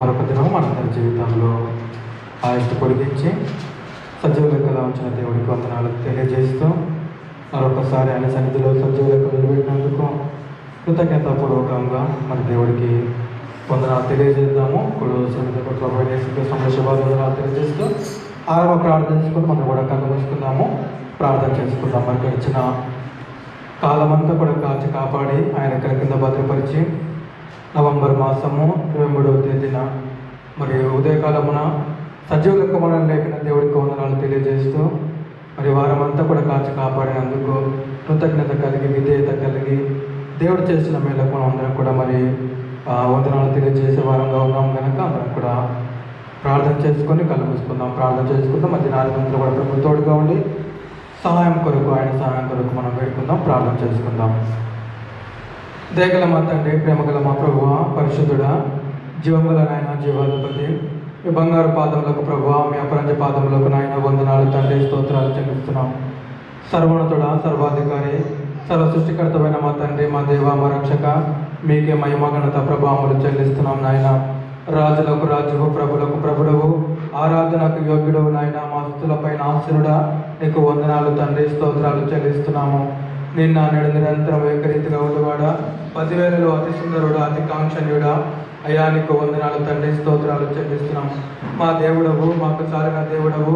మరొక దినం మనందరి జీవితంలో ఆయుష్ను పొడిగించి సజీవ లెక్కలో ఉంచిన దేవుడికి వందనాలు తెలియజేస్తూ మరొకసారి ఆయన సన్నిధిలో సజీవ లెక్కలు నిలబెట్టినందుకు కృతజ్ఞతాపూర్వకంగా మన దేవుడికి వందనాలు తెలియజేద్దాము. వందనాలు తెలియజేస్తూ ఆరంభ ప్రార్థన చేసుకుని మనం కూడా కళ్ళు మూసుకుందాము, ప్రార్థన చేసుకుందాం. మనకి ఇచ్చిన కాలమంతా కూడా కాచి కాపాడి ఆయన ఇక్కడ కింద భద్రపరిచి నవంబర్ మాసము 23వ తేదీన మరియు ఉదయకాలమున సజీవ లెక్క మనల్ని లేపిన దేవుడికి వందనాలు తెలియజేస్తూ మరి వారమంతా కూడా కాచి కాపాడినందుకు కృతజ్ఞత కలిగి విధేయత కలిగి దేవుడు చేసిన మేలకు మనం అందరం కూడా మరి వందనాలు తెలియజేసే వారంగా ఉన్నాం కనుక అందరం కూడా ప్రార్థన చేసుకొని కళ్ళు మూసుకుందాం, ప్రార్థన చేసుకుందాం. మధ్య నాలుగంతా కూడా ప్రభు తోడుగా ఉండి సహాయం కొరకు ఆయన సహాయం కొరకు మనం వేడుకుందాం, ప్రార్థన చేసుకుందాం. దయగల మా తండ్రి, ప్రేమగల మా ప్రభువ, పరిశుద్ధుడా, జీవముల నాయన, జీవాధిపతి, మీ బంగారు పాదములకు ప్రభువ, మీ అపరంజ పాదములకు నాయన వందనాలు తండ్రి, స్తోత్రాలు చెల్లిస్తున్నాం. సర్వోన్నతుడా, సర్వాధికారి, సర్వ సృష్టికర్తమైన మా తండ్రి, మా దేవ, మా రక్షక, మీకే మహిమ ఘనత ప్రభావములు చెల్లిస్తున్నాం నాయన. రాజులకు రాజువు, ప్రభులకు ప్రభుడవు, ఆరాధనకు యోగ్యుడవు నాయన. మా స్థుతులపై ఆశనుడా, నీకు వందనాలు తండ్రి, స్తోత్రాలు చెల్లిస్తున్నాము. నిన్న నేడు నిరంతరం ఏకరీతిగా ఉండేవాడా, 10,000లో అతి సుందరుడా, అతి కాంక్షణ్యుడా, అయ్యా నీకు వందనాలు తండ్రి, స్తోత్రాలు చెల్లిస్తున్నాము. మా దేవుడవు, మాకు చాలిన దేవుడవు,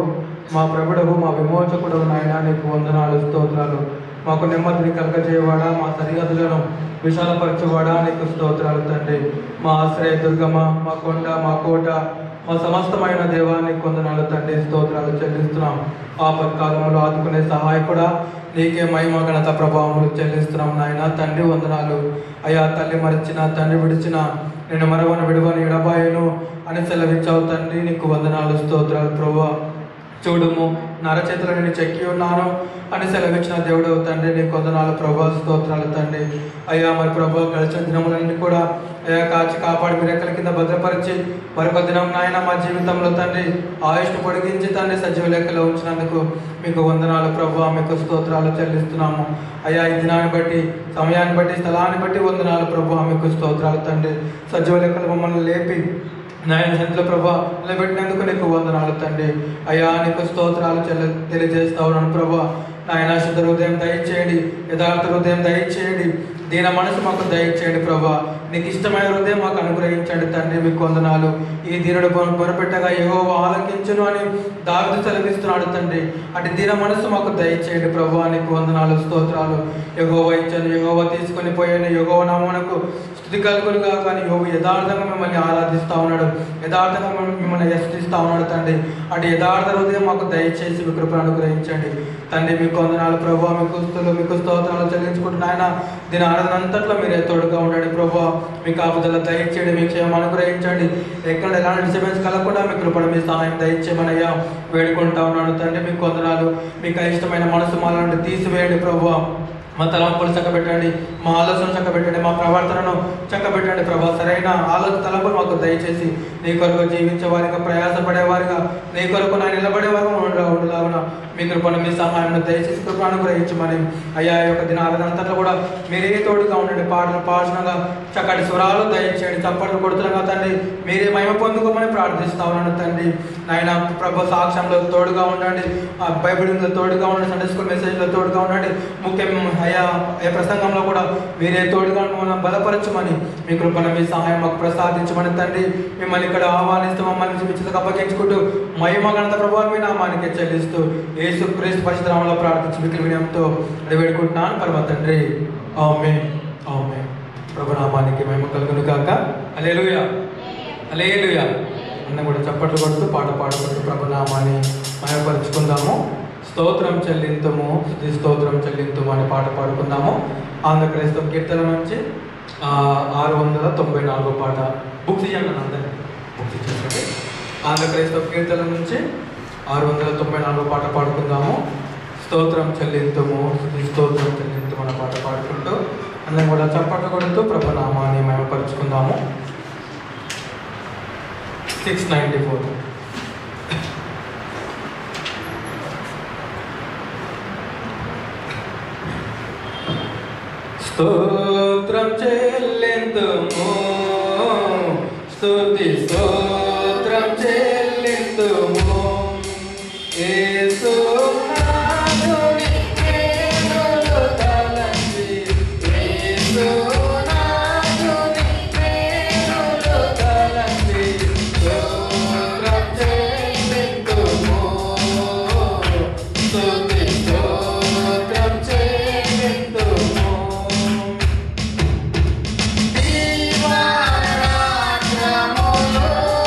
మా ప్రభుడవు, మా విమోచకుడవు నాయన, నీకు వందనాలు స్తోత్రాలు. మాకు నెమ్మదిని కలగజేయవాడా, మా సరిహద్దులను విశాలపరచువాడా, నీకు స్తోత్రాలు తండ్రి. మా ఆశ్రయ దుర్గమ, మా కొండ, మా కోట, మా సమస్తమైన దేవానికి వందనాలు తండ్రి, స్తోత్రాలు చెల్లిస్తున్నాం. ఆపత్కాలంలో ఆదుకునే సహాయకుడా, నీకే మహిమ ఘనత ప్రభావములు చెల్లిస్తున్నాం నాయన. తండ్రి వందనాలు. అయ్యా తల్లి మరిచిన, తండ్రి విడిచిన, నేను మరవను విడవని ఎడబాయను అని సెలవిచ్చావు తండ్రి, నీకు వందనాలు స్తోత్రాలు. ప్రభువా చూడుము, నరచేతులు నేను చెక్కి ఉన్నాను అని సెలవిచ్చిన దేవుడవు తండ్రి, నీకు వందనాలు ప్రభా, స్తోత్రాలు తండ్రి. అయ్యా మరి ప్రభా గడిచిన దినములన్నీ కూడా అయ్యా కాచి కాపాడి మీ రెక్కల కింద భద్రపరిచి మరొక దినం నాయన మా జీవితంలో తండ్రి ఆయుష్ను పొడిగించి తండ్రి సజీవ లెక్కలో ఉంచినందుకు మీకు వందనాలు ప్రభా, మీకు స్తోత్రాలు చెల్లిస్తున్నాము. అయ్యా ఈ దినాన్ని బట్టి, సమయాన్ని బట్టి, స్థలాన్ని బట్టి వందనాలు ప్రభా, మీకు స్తోత్రాలు తండ్రి. సజీవ లెక్కలు మమ్మల్ని లేపి నాయన సన్నిధిలో ప్రభా నిలబెట్టినందుకు నీకు వందనాలు తండ్రి. అయ్యా నీకు స్తోత్రాలు తెలియజేస్తా ఉన్నాను ప్రభా. నాయన శుద్ధ హృదయం దయచేయండి, యథార్థ హృదయం దయచేయండి, దీన మనసు మాకు దయచేయండి ప్రభా. నీకు ఇష్టమైన హృదయం మాకు అనుగ్రహించండి తండ్రి, మీకు వందనాలు. ఈ దీనుడు మొరపెట్టగా యెహోవా ఆలకించును అని దావీదు సెలవిస్తున్నాడు తండ్రి. అటు దీన మనసు మాకు దయచేయండి ప్రభా, నీకు వందనాలు స్తోత్రాలు. యెహోవా ఇచ్చాను, యెహోవా తీసుకొని పోయాను, యెహోవా నామమునకు స్తుతి కలుగునుగా. కానీ యెహోవా యథార్థంగా మిమ్మల్ని ఆరాధిస్తూ ఉన్నాడు, యథార్థంగా మిమ్మల్ని యస్తుతిస్తూ ఉన్నాడు తండ్రి. అటు యథార్థ హృదయం మాకు దయచేసి మీ కృపను అనుగ్రహించండి తండ్రి. మీకు వందనాలు ప్రభా, మీకు స్తుతులు, మీకు స్తోత్రాలు చెల్లించుకుంటున్న ఆయన దీని ఆరాధన అంతట్లో మీరే తోడుగా ఉండండి ప్రభా. మీ కాపుదల దయచేయండి, మీ క్షేమం అనుగ్రహించండి. ఎక్కడ ఎలాంటి డిస్టర్బెన్స్ కలగకుండా మీ కృపణ, మీ సహాయం దయచేయమనయ్యా వేడుకుంటా ఉన్నాడు తండ్రి. మీకు వందనాలు. మీకు ఇష్టమైన మనసు మాల నుండి తీసివేయండి ప్రభా. మా తలంపులు చక్కబెట్టండి, మా ఆలోచన చక్కబెట్టండి, మా ప్రవర్తనను చక్కబెట్టండి ప్రభా. సరైన తలంపులు మాకు దయచేసి నీ కొరకు జీవించే వారిగా, ప్రయాసపడేవారిగా, నీ కొరకు నా నిలబడేవారు ఉండలాగున మీ కృపను, మీ సహాయం దయచేసి కృపను అనుగ్రహించమని అయ్యా ఈ యొక్క దినాలంతట్లో కూడా మీరే తోడుగా ఉండండి. పాటలు పాడుగా చక్కటి స్వరాలు దయచేయండి, చప్పట్లు కొడుతున్నాగా తండ్రి మీరే మహిమ పొందుకోమని ప్రార్థిస్తా ఉన్నాను తండ్రి. నాయన ప్రభు సాక్ష్యంలో తోడుగా ఉండండి, బైబిల్లో తోడుగా ఉండండి, సండే స్కూల్ మెసేజ్లో తోడుగా ఉండండి. ముఖ్యంగా అయ్యా ఏ ప్రసంగంలో కూడా మీరే తోడుగా మనం బలపరచమని మీ కృపణ, మీ సహాయం మాకు ప్రసాదించమని తండ్రి మిమ్మల్ని ఇక్కడ ఆహ్వానిస్తూ మమ్మల్ని చూపించక అప్పగించుకుంటూ మహిమ ఘనత ప్రభావం మీ నామానికి చెల్లిస్తూ యేసు క్రీస్తు పరిశుద్ధ నామములో ప్రార్థించి మీకు వినయంతో వేడుకుంటున్నాను పరమ తండ్రి. ఆమేన్, ఆమేన్. ప్రభు నామానికి మహిమ కలుగును గాక. హల్లెలూయా, హల్లెలూయా. అన్న కూడా చప్పట్లు కొడుతూ పాట పాడుకుంటూ ప్రభు నామాన్ని మహిమపరుచుకుందాము. స్తోత్రం చెల్లింతుము, స్తుతి స్తోత్రం చెల్లింతుము అనే పాట పాడుకుందాము. ఆంధ్ర క్రైస్తవ కీర్తన నుంచి 694 పాట. బుక్స్ ఇవ్వండి అందరినీ, బుక్స్ ఇచ్చేసండి. ఆంధ్ర క్రైస్తవ కీర్తన నుంచి 694 పాట పాడుకుందాము. స్తోత్రం చెల్లింతుము, స్తుతి స్తోత్రం చెల్లింతుము అనే పాట పాడుకుంటూ అందరం కూడా చప్పట్లు కొడుతూ ప్రభు నామాన్ని మహిమపరుచుకుందాము. 694. స్తోత్రం చెల్లింతుము, స్తుతి స్తోత్రం చెల్లింతుము యేసు నాథుని మేలులు తలంచి యేసు నాథుని మేలులు తలంచి స్తోత్రం చెల్లింతుము స్తుతి స్తోత్రం చెల్లింతుము దీవారాత్రములు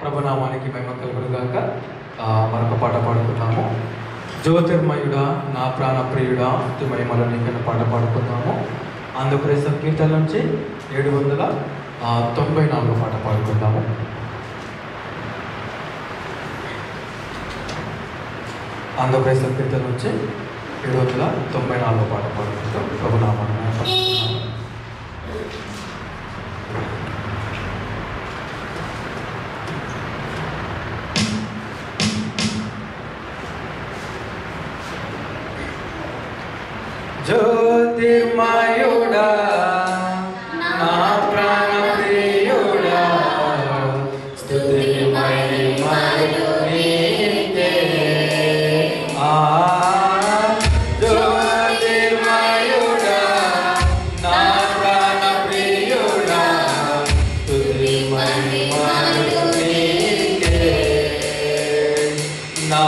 ప్రభునామానికి మహిమ కలుగును గాక. మరొక పాట పాడుకున్నాము. జ్యోతిర్మయుడా నా ప్రాణ ప్రియుడా స్తుతి మహిమలో నీకైనా పాట పాడుకున్నాము. ఆంధ్రప్రదేశ్ కీర్తన నుంచి 794 పాట పాడుకుందాము. ఆంధ్రప్రదేశ్ కీర్తన నుంచి 794 పాట పాడుకుంటాం. ప్రభునామాన్ని మహిమపరుస్తున్నాము. జ్యోతిర్మయుడా నా ప్రాణ ప్రియుడా స్తుతి మహిమలు నీకే. జ్యోతిర్మయుడా నా ప్రాణ ప్రియుడా స్తుతి మహిమలు నీకే. నా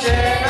Yeah.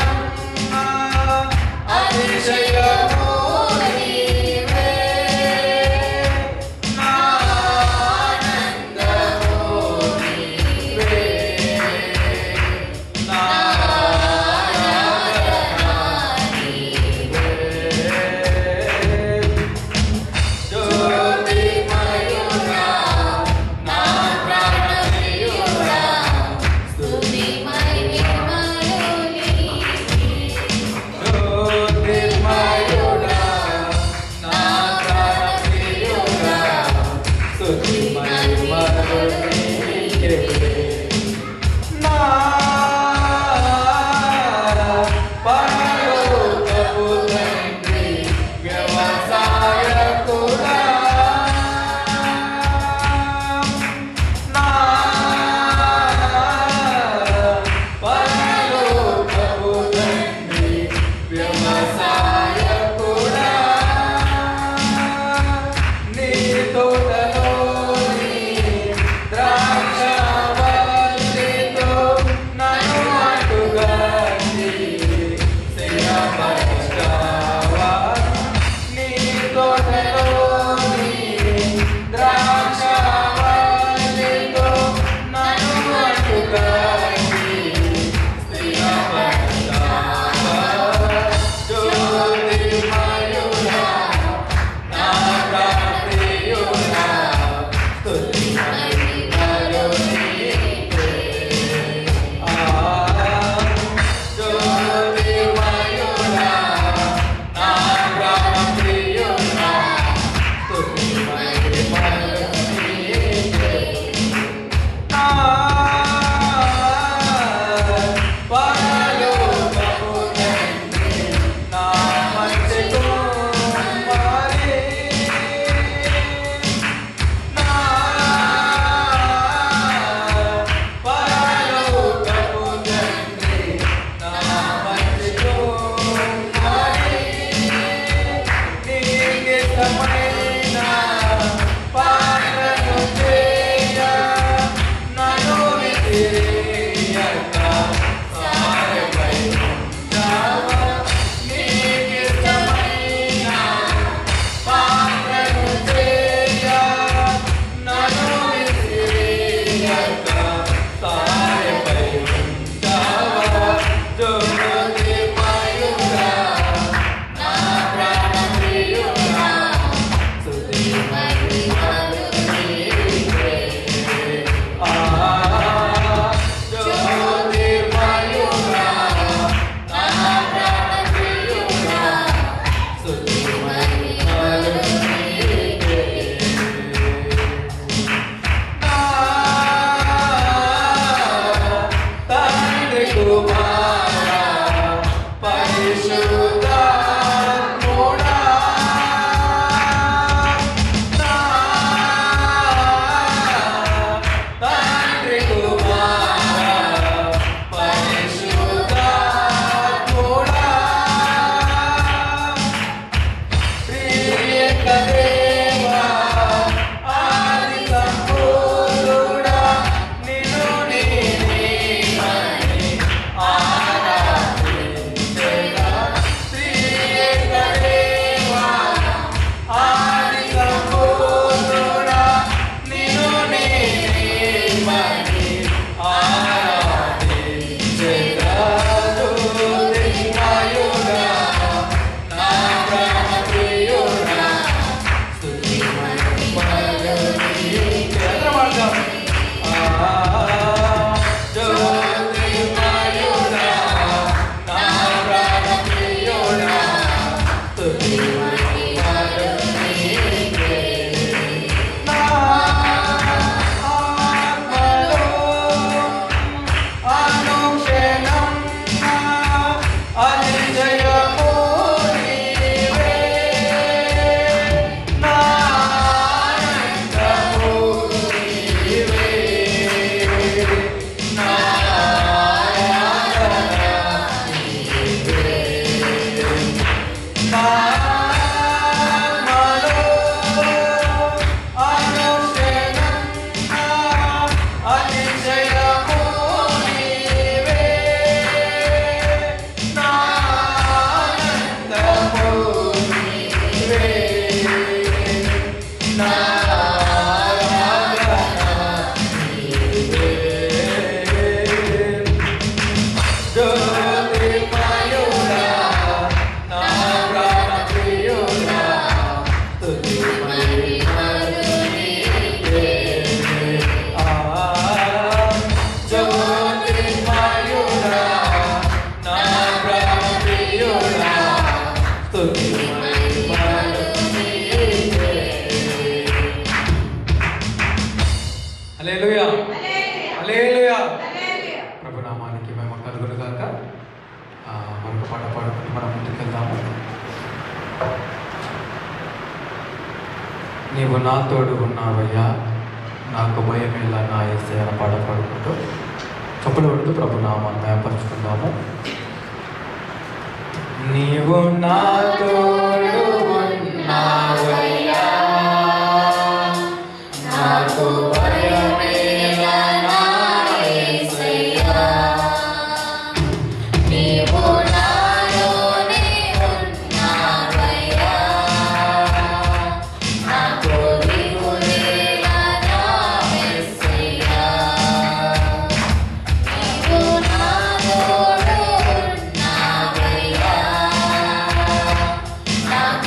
హల్లెలూయా హల్లెలూయా ప్రభు నామానికి మహిమ కలుగును గాక. మరొక పాట పాడుకుంటూ మనం ముందుకెళ్దాము. నీవు నా తోడు ఉన్నావయ్యా, నాకు భయమేలా నా యేసయ్య పాట పాడుకుంటూ చప్పులు పడుతూ ప్రభు నామాన్ని మహిమపరుచుకుందాము. నీవు నా తోడు ఉన్నావయ్యా, నాకు భయమేలా నా యేసయ్యా, నీవు నాలోనే ఉన్నావయ్యా, నాకు దిగులేలా నా యేసయ్యా, నీవు నా తోడు ఉన్నావయ్యా, నాకు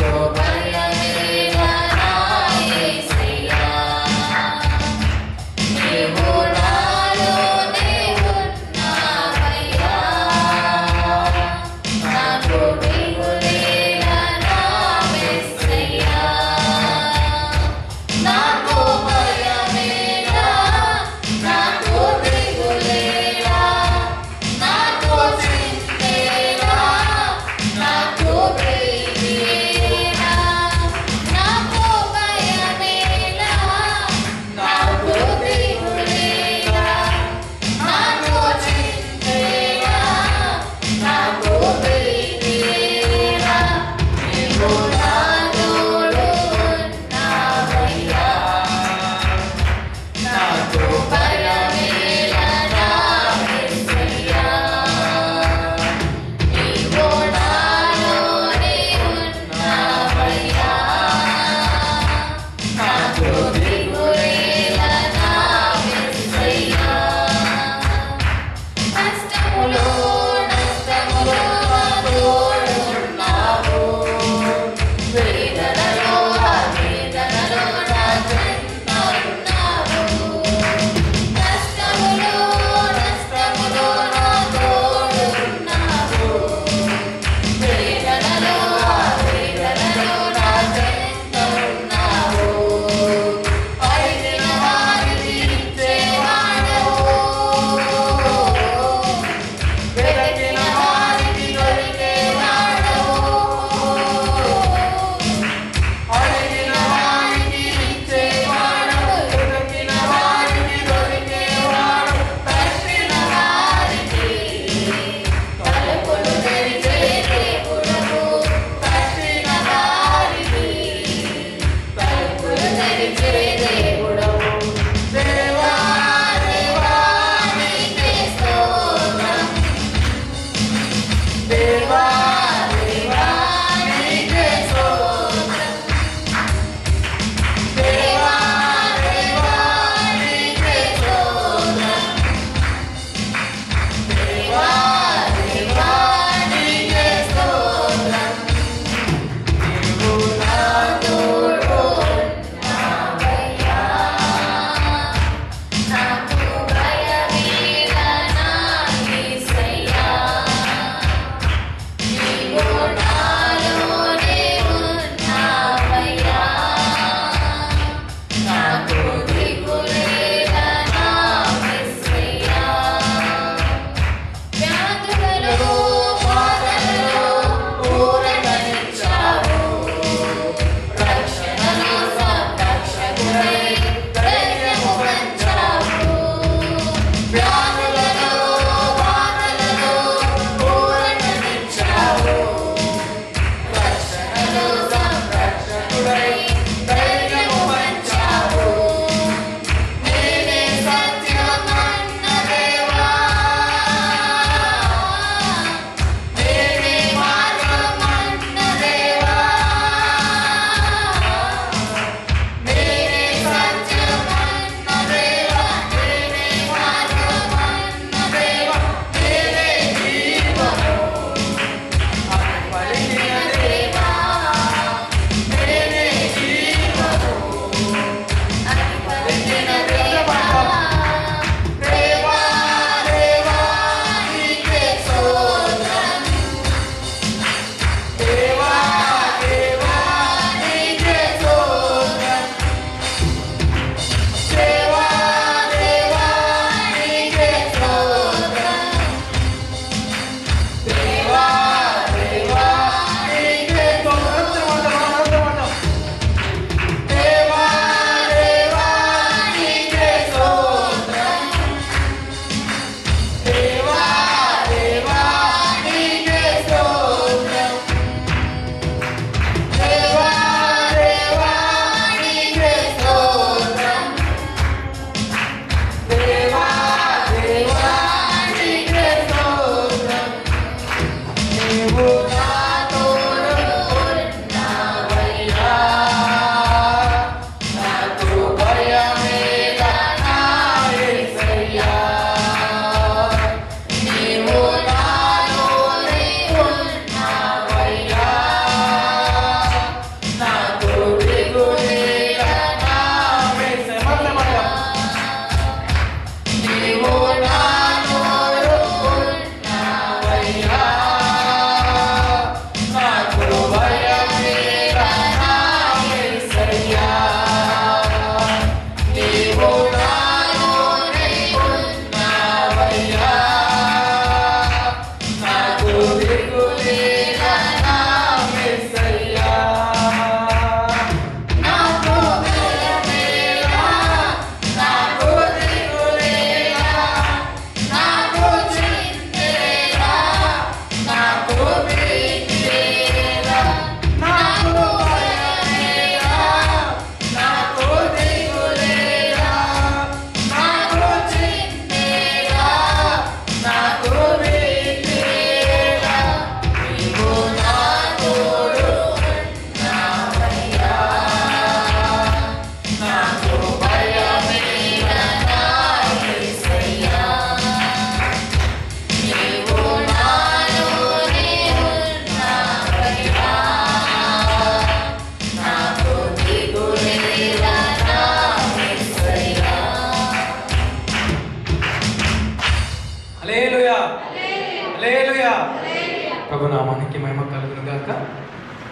ప్రభునామానికి మహిమ కలుగును గాక.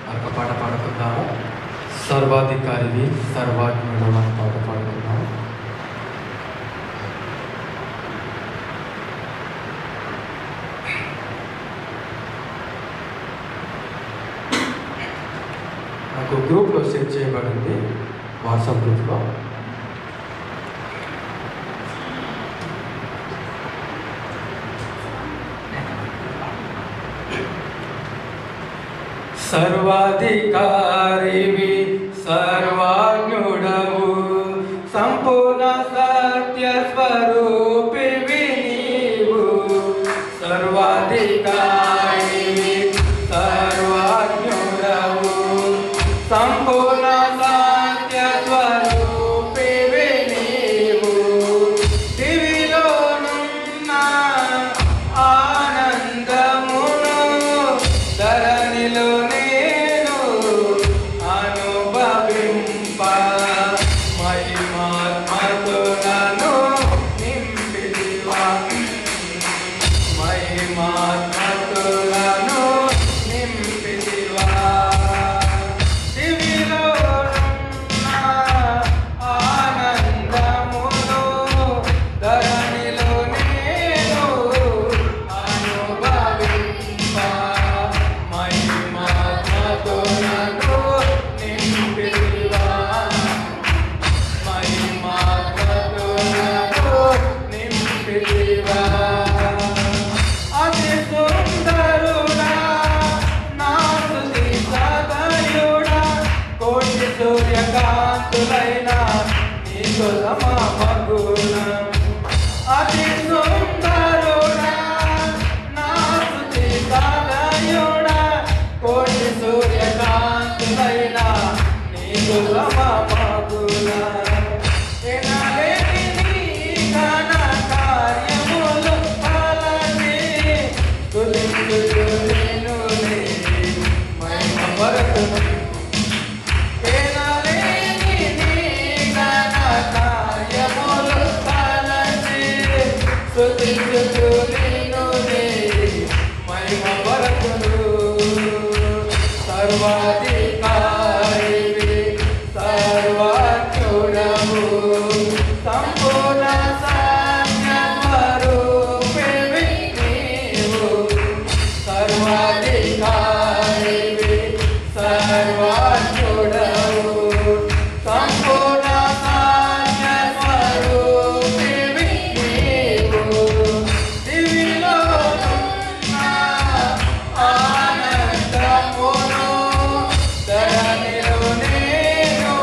మరొక పాట పాడుకుందాము. సర్వాధికారివి సర్వాజ్ఞుడు అనే పాట పాడుకుందాము. నాకు గ్రూప్లో సెట్ చేయబడింది, వాట్సాప్ గ్రూప్లో. సర్వాధికారివి సర్వాజ్ఞుడవు సంపూర్ణ సత్య స్వరూపివి నీవు. సర్వాధికారివి సర్వాజ్ఞుడవు సంపూర్ణ సత్య స్వరూపివి నీవు. దివిలోనున్న ఆనందమును ధరణిలో సూర్యకాంతులైనా నీకు సమగుణం. అతి సుందరుడా నా స్తుతి తనయుడా, కోటి సూర్యకాంతులైనా నీకు సమగుణం. ఎనలేని నీ ఘన కార్యములు తలచి స్తుతించుచు నిన్ను మహిమపరచును. సర్వాధికారివి సర్వాజ్ఞుడవు సంపూర్ణ సత్య స్వరూపివి నీవు. సర్వాధికారివి సర్వాజ్ఞుడవు సంపూర్ణ సత్య స్వరూపివి నీవు. దివిలోనున్న ఆనందమును ధరణిలో నేను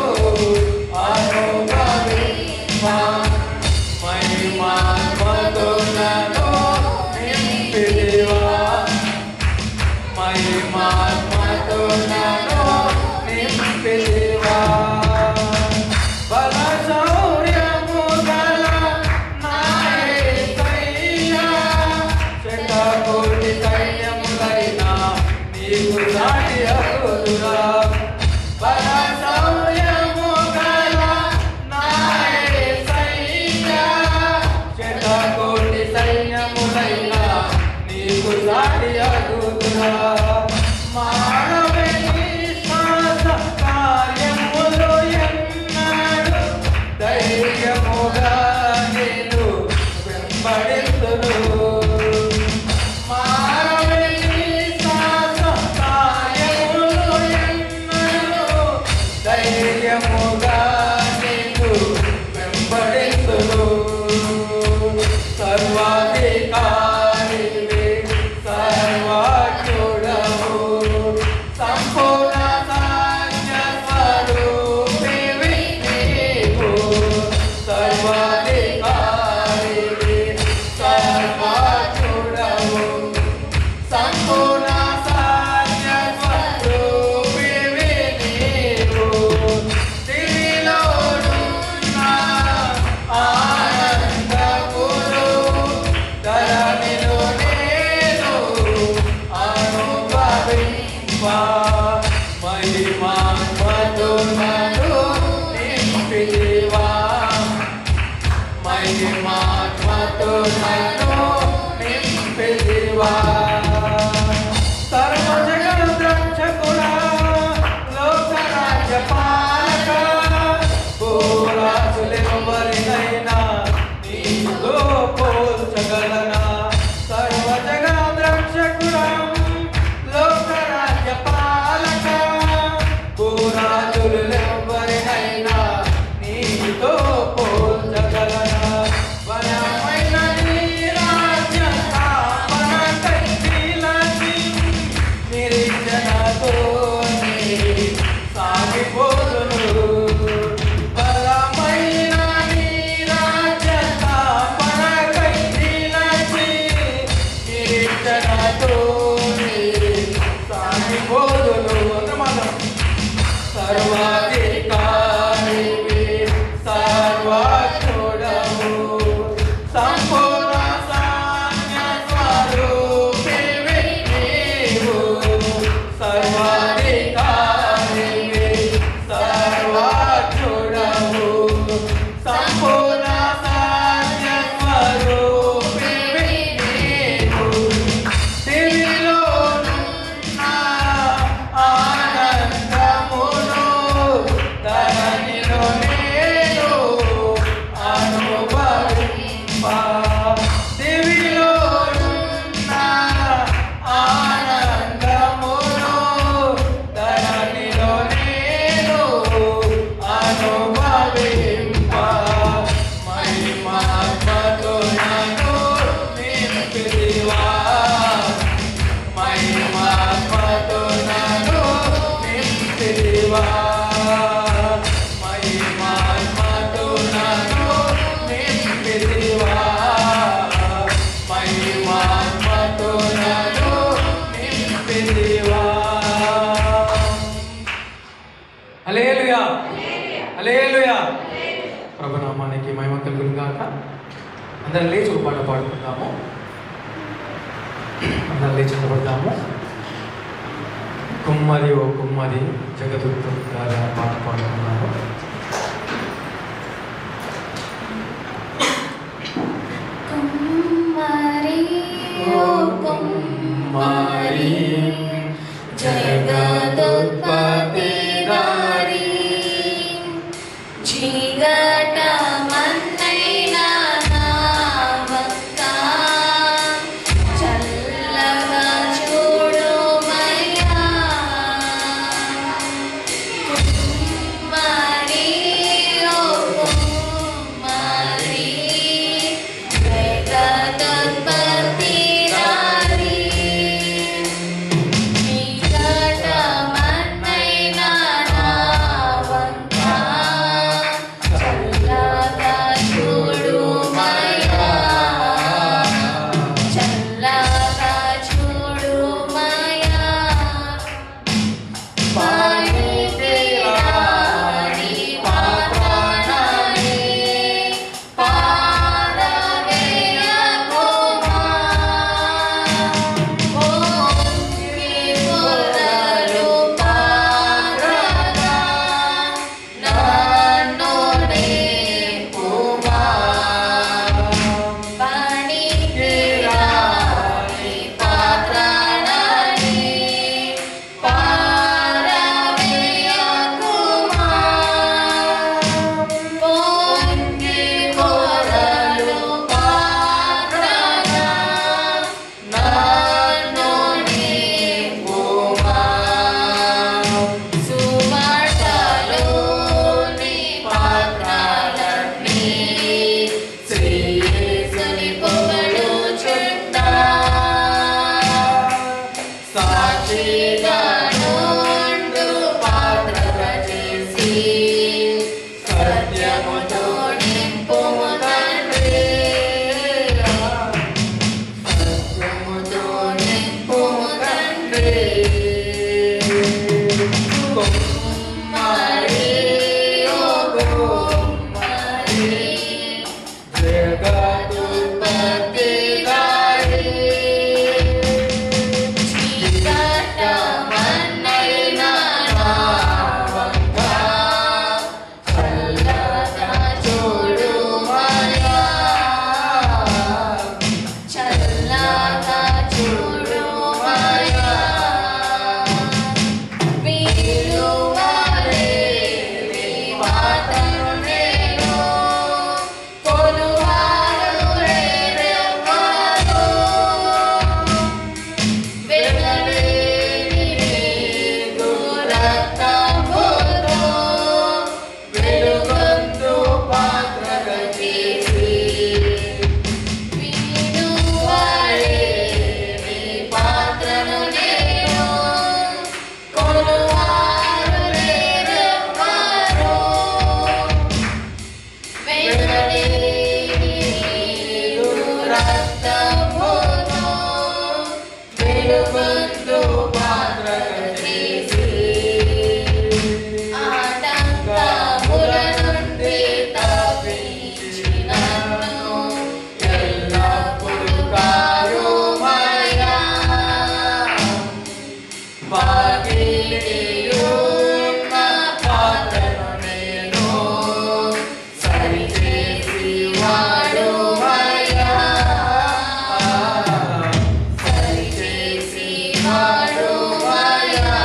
అనుభవింపా. మహిమాత్మతులను నింపిదివా, మహిమాత్మతులను నింపిదివా. బల శౌర్యము గల నా యేసయ్యా, శతకోటి సైన్యములైనా నీకు సాటి అగుదురా. బల శౌర్యము గల నా యేసయ్యా, శతకోటి సైన్యములైనా నీకు సాటి మానవుని శ్వాస కార్యములు ఎన్నడు ధైర్యముగా నేను వెంబడిస్తును. మానవుని శ్వాస కార్యములు ఎన్నడు ధైర్యముగా నేను వెంబడిస్తును. సర్వాధికారివే సర్వజ్ఞుడవు సంపూర్ణ సాధ్య స్వరూపివి నీవు. సర్వాధికారివే సర్వజ్ఞుడవు సంపూర్ణ సాధ్య స్వరూపివి నీవు. దివిలోనున్న ఆనందమును ధరణిలో నేను అనుభవింప మహిమాత్మతో నన్ను నింపితివా. మహిమాత్మతో నన్ను నింపితివా. సర్వజగద్రక్షకుడా లోకరాజ్య పాలక భూరాజులెవరినైనా నీతో పోల్చగలనా. సర్వజగద్రక్షకుడా లోకరాజ్య పాలక భూరాజులెవరినైనా నీతో పోల్చగలనా. బలమైన నీ రాజ్య స్థాపనకై నిలచి నిరీక్షణతో సాగిపోదును. బలమైన నీ రాజ్య స్థాపనకై నిలచి నిరీక్షణతో సాగిపోదును. సర్వాధికారివే సర్వజ్ఞుడవు సంపూర్ణ సాధ్య స్వరూపివి నీవు. సర్వాధికారివే సర్వజ్ఞుడవు సంపూర్ణ సాధ్య స్వరూపివి నీవు. దివిలోనున్న ఆనందమును ధరణిలో నేను అనుభవింప. దివిలోనున్న ఆనందమును ధరణిలో నేను అనుభవింప. మహిమాత్మతో నన్ను నింపితివా. మహిమాత్మతో నన్ను నింపితివా. మహిమాత్మతో నన్ను నింపితివా. మహిమాత్మతో నన్ను నింపితివా. హల్లెలూయా హల్లెలూయా. ప్రభునామానికి మహిమ కలుగును గాక. అందరం లేచి ఒక పాట పాడుకుందాము. అందరం లేచి నిలబడదాము. కుమ్మరి ఓ కుమ్మరి జగదుర్గ గారి పాట పాడుకున్నాము. కుమ్మరి ఓ కుమ్మరి జగదుత్పత్తి దారి చీకట మన్నైన నా భక్త చల్లగా చూడుమయ్యా. కుమ్మరి ఓ కుమ్మరి జగదుత్పత్తి దారి సాక్షిగా నుండు పాత్రగా చేసి సత్యముతో నింపుము తండ్రి సత్యముతో నింపుము తండ్రి కుమ్మరి ఓ కుమ్మరి జగదుత్పత్తిదారి చీకటమన్నైన నా వంక చల్లగా చూడుమయ్యా చల్లగా చూడుమయ్యా విలువలే నీ మాటలు నేను కొలువారు రేరెవ్వరు వెలలేని నీదు రక్తముతో వెలుగొందు పాత్రగా చేసి విలువలే నీ పాత్రను నేను కొలువారు రేరెవ్వరు వెలలేని నీదు రక్తముతో వెలుగొందు పాత్రగా చేసి ఆటంకముల నుండి తప్పించి నన్ను ఎల్లప్పుడూ కారుమయ్యా పగిలియున్న పాత్రను నేను సరిచేసి వాడుమయ్యా సరిచేసి వాడుమయ్యా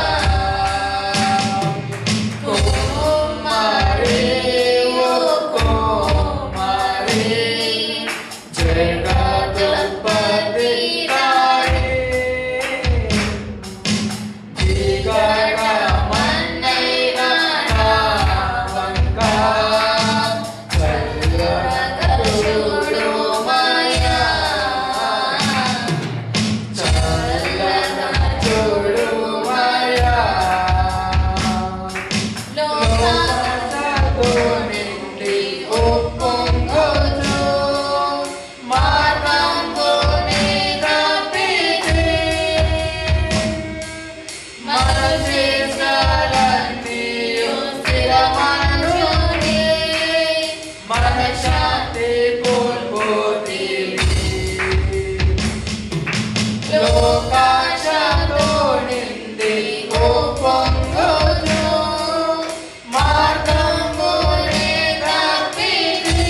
కుమ్మరి ఓ కుమ్మరి జగదుత్పత్తిదారి చీకటమన్నైన నా వంక చల్లగా చూడుమయ్యా చల్లగా చూడుమయ్యా లోకముతో నిండి ఉప్పొంగుచు మార్గంబుని తప్పితి మనసేసలన్నీయు స్థిరమనుని మనశ్శాంతి కోల్పోతివి లోకాశతో నిండి ఉప్పొంగుచు మార్గంబుని తప్పితి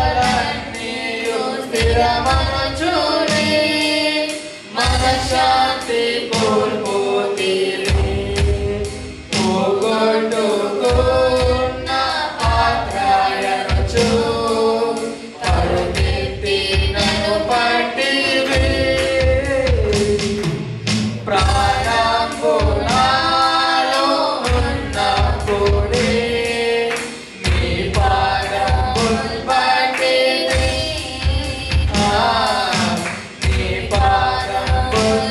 మనసేసలన్నీయు స్థిరమనుచుని మనశ్శాంతి కోల్పోతివి పోగొట్టుకున్న పాత్రయనుచు పరుగెత్తి నన్ను పట్టివి ప్రాణంబు నాలో ఉన్నప్పుడే నీ పాదములు పట్టివి నీ పాదములు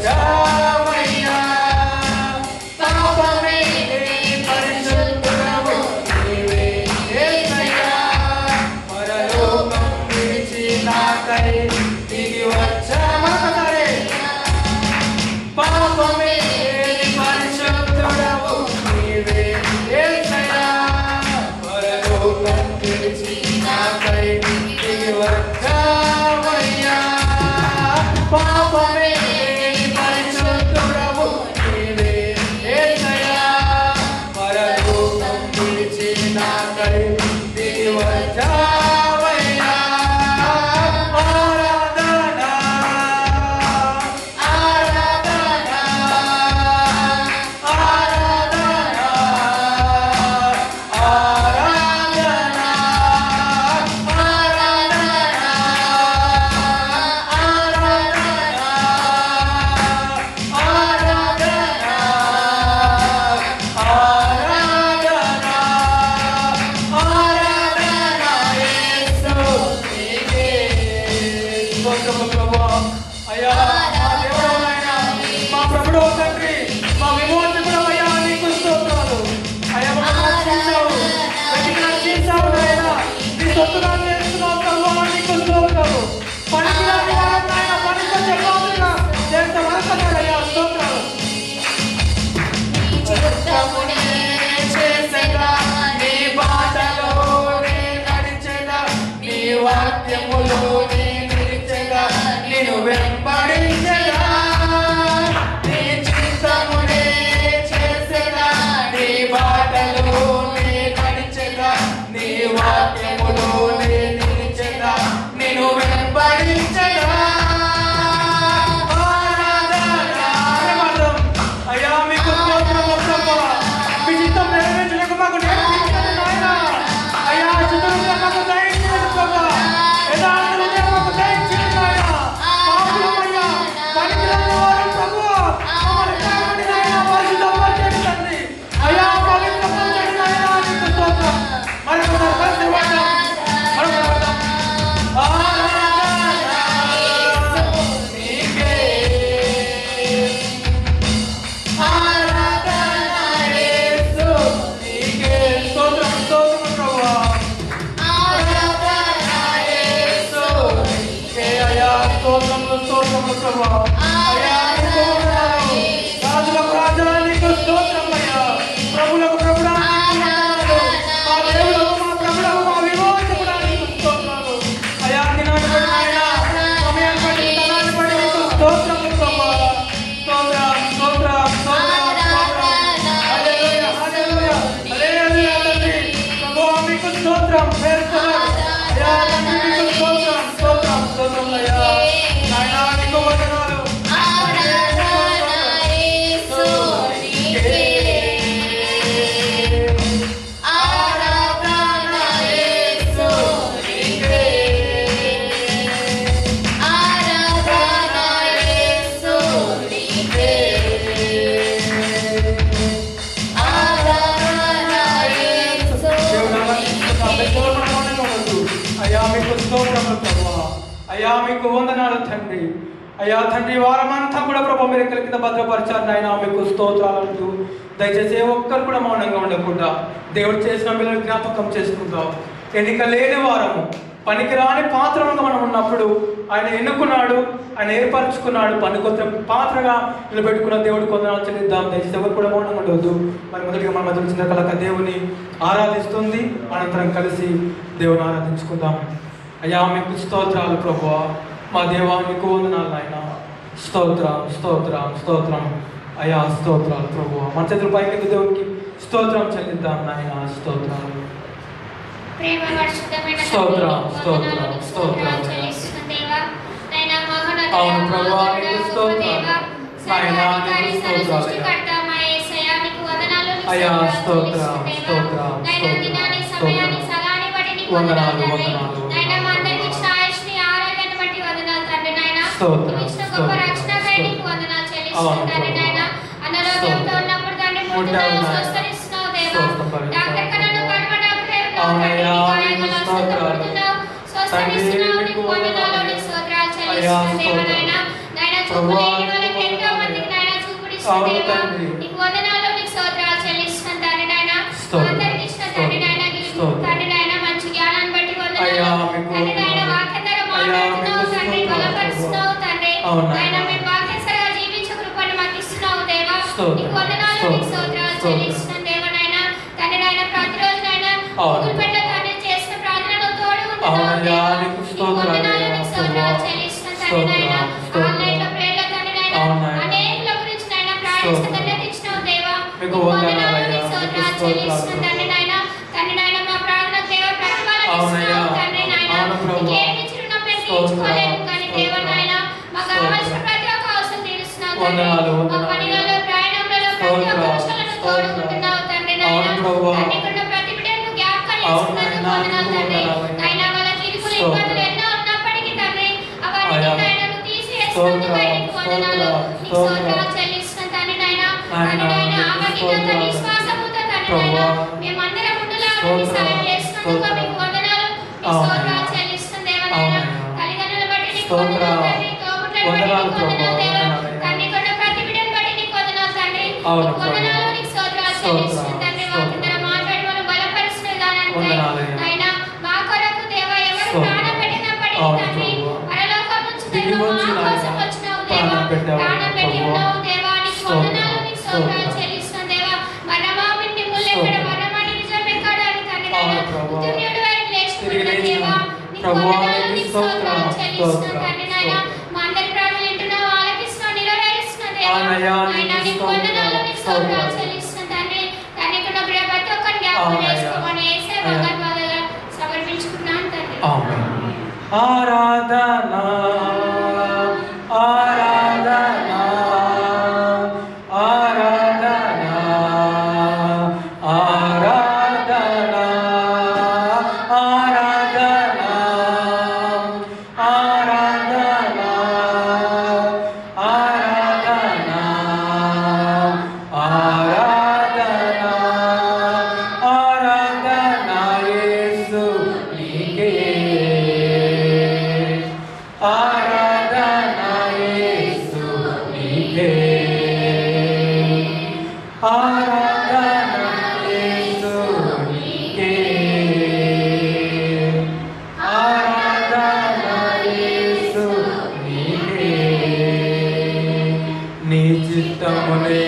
వచ్చావయ్యా పాపమే పరిశుద్ధుడవు నీవే యేసయ్యా పరలోకం విడిచి నాకై దిగి వచ్చావయ్యా పాపమే పరిశుద్ధుడవు నీవే యేసయ్యా పరలోకం విడిచి నాకై దిగి వచ్చావయ్యా పాపమే పరిశుద్ధుడవు నీవే యేసయ్యా పరలోకం విడిచి నాకై దిగి వచ్చావయ్యా ఆరాధన ఆరాధన ఆరాధన ఆరాధన అయ్యా మా దేవుడైనా మా ప్రభుడో తండ్రి మా విమోచకుడవయ్యా నీకు స్తోత్రాలు అయ్యా రక్షించావు నాయనా నీ సొత్తుగా చేస్తున్నావు ప్రభువా నీకు స్తోత్రాలు పనికిరాని వారం నాయన పనికొచ్చే పాత్రగా చేస్తే వరకన్నాడయ్యా స్తోత్రాలు చిత్తమునే చేసేదా నీ బాటలోనే నడిచెదా నీ వాక్యములోనే నిలిచెదా నిన్ను వెంబడించెదా నీ చిత్తమునే చేసేదా నీ బాటలోనే నడిచెదా నీ వాక్యములోనే నిలిచెదా నిన్ను వెంబడించెదా అయ్యా మీకు స్తోత్రము ప్రభువా మీ చిత్తం నెరవేర్చుటకు మాకు నేర్పించండి నాయనా అయ్యా చిత్తముగా మాకు దయచేయండి ప్రభువా యథార్థముగా మాకు దయచేయండి నాయనా పాపులమయ్యా పనికిరాని వారం ప్రభువా మమ్మల్ని కాపాడి నాయనా పరిశుద్ధపరచండి తండ్రి అయ్యా పవిత్రపరచండి నాయనా నీకు స్తోత్రం మరొకసారి ధన్యవాదాలు ప్రభులకు ప్రభుడా అయ్యా దినాన్ని బట్టి నాయనా సమయాన్ని బట్టి ధనాన్ని బట్టి నీకు స్తోత్రము ప్రభువా స్తోత్రం స్తోత్రం స్తోత్రం హల్లెలూయా హల్లెలూయా హల్లెలూయా తండ్రి ప్రభువా మీకు స్తోత్రం అయ్యా తండ్రి మీకు స్తోత్రం స్తోత్రం స్తోత్రం అయ్యా నాయనా నీకు వందనాలు అయ్యా మీకు స్తోత్రములు ప్రభువా అయ్యా మీకు వందనాలు తండ్రి అయ్యా తండ్రి వారమంతా కూడా ప్రభు మీరు ఎక్కడి కింద భద్రపరిచారు నాయన మీకు స్తోత్రాలు అంటూ దయచేసి ఏ ఒక్కరు కూడా మౌనంగా ఉండకుండా దేవుడు చేసిన పిల్లలు జ్ఞాపకం చేసుకుంటాం ఎన్నిక లేని వారము పనికిరాని పాత్రలుగా మనం ఉన్నప్పుడు ఆయన ఎన్నుకున్నాడు ఆయన ఏర్పరచుకున్నాడు పనికొత్త పాత్రగా నిలబెట్టుకున్న దేవుడు కొందరు చెల్లిద్దాం దయచేసి ఎవరు కూడా మౌనంగా ఉండవద్దు మరి మొదటిగా మన మధ్య చిన్న కలక దేవుని ఆరాధిస్తుంది అనంతరం కలిసి దేవుని ఆరాధించుకుందాం అయ్యా మీకు స్తోత్రాలు ప్రభువా మా దేవా మీకు వందనాలు నాయన స్తోత్రం స్తోత్రం స్తోత్రం అయ్యా స్తోత్రాలు ప్రభువా మన చేతుల పైకి దేవునికి స్తోత్రం చెల్లిద్దాం నాయన స్తోత్రాలు స్తోత్రం స్తోత్రం స్తోత్రం అవును ప్రభువా మీకు స్తోత్రాలు నాయన మీకు స్తోత్రాలు అయ్యా స్తోత్రం స్తోత్రం స్తోత్రం వందనాలు వందనాలు స్తోత్రం స్తోత్రం చెల్లిస్తున్నాం అవును దేవా. తండ్రి. నీకు వందనాలు, నీకు స్తోత్రాలు చెల్లిస్తున్నాం తండ్రి నాయన. స్తోత్రం. అందరికి ఇచ్చిన తండ్రి నాయన, స్తోత్రం. తండ్రి నాయన మంచి జ్ఞానాన్ని బట్టి అయ్యా, వందనాలు. మీకు తండ్రి నాయన వందనాలు. వాక్యం ద్వారా అయ్యా, మాట్లాడుతున్నావు మీకు తండ్రి, స్తోత్రాలు బలపరుస్తున్నావు తండ్రి. అవును నాయన మేము వాక్యానుసారంగా జీవించే కృపను మాకు ఇస్తున్నావు దేవా. స్తోత్రం. నీకు వందనాలు, నీకు స్తోత్రాలు స్తోత్రం. చెల్లిస్తున్నాం దేవా నాయన. తండ్రి నాయన ప్రతిరోజు నాయన అవును. గూగుల్ పెట్ట తండ్రి చేసిన ప్రార్థనలో తోడు ఉంటున్నావు అవునయ్యా, దేవా. నీకు నీకు స్తోత్రాలు వందనాలు, అయ్యా, నీకు స్తోత్రాలు ప్రభువా. చెల్లిస్తున్నాం తండ్రి నాయన. స్తోత్రం. ఆన్లైన్లో ప్రేయర్లో తండ్రి నాయన అవును నాయన. అనేకుల గురించి నాయన ప్రార్థించిన ధన్యత ఇచ్చినావు దేవా. మీకు నీకు వందనాలు, వందనాలు నీకు అయ్యా, స్తోత్రాలు మీకు చెల్లిస్తున్నాం స్తోత్రాలు తండ్రి నాయన. తండ్రి నాయన మా ప్రార్థన దేవ ప్రతిఫలం అవునయ్యా. ఇస్తున్నావు తండ్రి నాయన. అవును ప్రభువా. నీకేమి ఇచ్చి రుణం మేము తీర్చుకోలేము కానీ దేవ నాయన మాకు కావాల్సిన ప్రతి ఒక్క అవసరం తీరుస్తున్నావు తండ్రి. వందనాలు, మా వందనాలు. పనిలలో ప్రయాణంలో ప్రతి ఒక్క విషయాలను తోడుకుంటున్నావు తండ్రి నాయన. అవును ప్రభువా. తండ్రి ఇక్కడ ప్రతి బిడ్డను జ్ఞాపకం అవును చేసుకున్నందుకు నాయనా, వందనాలు నీకు తండ్రి. వందనాలు. నాయన వాళ్ళ ఇరుకులు స్తోత్రం. ఇబ్బందులు ఎన్నో ఉన్నప్పటికీ తండ్రి అవన్నీ అయ్యా. నాయన నువ్వు తీసివేసినందుకు స్తోత్రం, నీకు వందనాలు. నీకు స్తోత్రం. స్తోత్రాలు చెల్లిస్తున్నాం తండ్రి నాయన. నాయనా, తండ్రి నాయన నీకు ఆరోగ్యంతో స్తోత్రాలు. విశ్వాసముతో తండ్రి ప్రభువా. నాయన మేమందరం ఉండులాగా స్తోత్రం, సాయం చేస్తున్నందుకు స్తోత్రం. మీకు వందనాలు. నీకు అవునయ్యా. స్తోత్రాలు చెల్లిస్తున్నాం దేవా నాయన. అవునయ్యా. తల్లిదండ్రులను బట్టి నీకు స్తోత్రం. వందనాలు తండ్రి. తోబుట్టులను బట్టి వందనాలు నీకు వందనాలు ప్రభువా, దేవా. వందనాలయ్యా. తండ్రి కొన్న ప్రతి బిడ్డను బట్టి నీకు వందనాలు తండ్రి. అవును నీకు వందనాలు, ప్రభువా. నీకు స్తోత్రాలు స్తోత్రం, చెల్లిస్తున్నాం తండ్రి. వాక్యం ద్వారా మాట్లాడి మనం బలపరుస్తున్న విధానానికి వందనాలయ్యా. నాయన మా కొరకు దేవా ఎవరు స్తోత్రం. ప్రాణం పెట్టినప్పటికీ అవును తండ్రి ప్రభువా. పరలోకం నుంచి దిగి దైవం వచ్చి మా కోసం నాయనా వచ్చినావు ప్రాణం దేవా. పెట్టావు ప్రాణం పెట్టి ప్రభువా. ఉన్నావు దేవా. నీకు స్తోత్రం, వందనాలు, నీకు స్తోత్రాలు స్తోత్రం. చెల్లిస్తున్నాం దేవా. మరణమాపిని మిమ్ముల్ని ఎక్కడ స్తోత్రం. మరణమాన్ని నిజం ఎక్కడానికి తండ్రి నాయన. అవును ప్రభువా. మృత్యుంజయుడు వారిని తిరిగి లేచుకున్న లేచిన దేవా. నీకు ప్రభువా, వందనాలు, నీకు నీకు స్తోత్రాలు స్తోత్రం, చెల్లిస్తున్నాం స్తోత్రం, తండ్రి నాయన. స్తోత్రం. మా అందరి ప్రాణులు వింటున్నావు, ఆలకిస్తున్నావు, నెరవేరుస్తున్నావు దేవా. అవునయ్యా, నాయన నీకు నీకు స్తోత్రం, వందనాలు, నీకు స్తోత్రాలు స్తోత్రం. చెల్లిస్తున్నాం తండ్రి. తండ్రి ఇక్కడ ప్రియ ప్రతి ఒక్కరిని జ్ఞాపకం అవునయ్యా. చేసుకోమని యేసే అయ్యా. భగవద్గీతలో సమర్పించుకున్నాను తండ్రి. ఆమేన్. ఆరాధన ఆరాధన ఆరాధన ఆరాధన ఆరాధన ఆరాధన ఆరాధన ఆరాధన ఆరాధన యేసు నీకే ఆరాధన యేసు నీకే ఆరాధన యేసు నీకే ఆరాధన యేసు నీకే నీ చిత్తమునే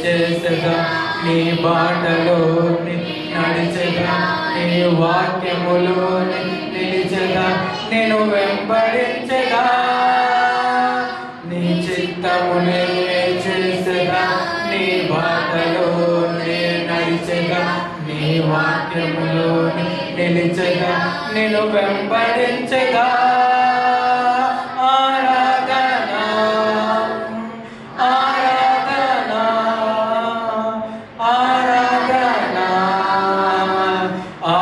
చేసగా నీ బాటలో నడిచగా నీ వాక్యములో నిలిచగా నేను వెంబడించగా నీ చిత్తమునే చేసగా నీ బాటలో నడిచగా నీ వాక్యములో నిలిచగా నేను వెంబడించగా ఆరాధన ఆరాధన ఆరాధన ఆరాధన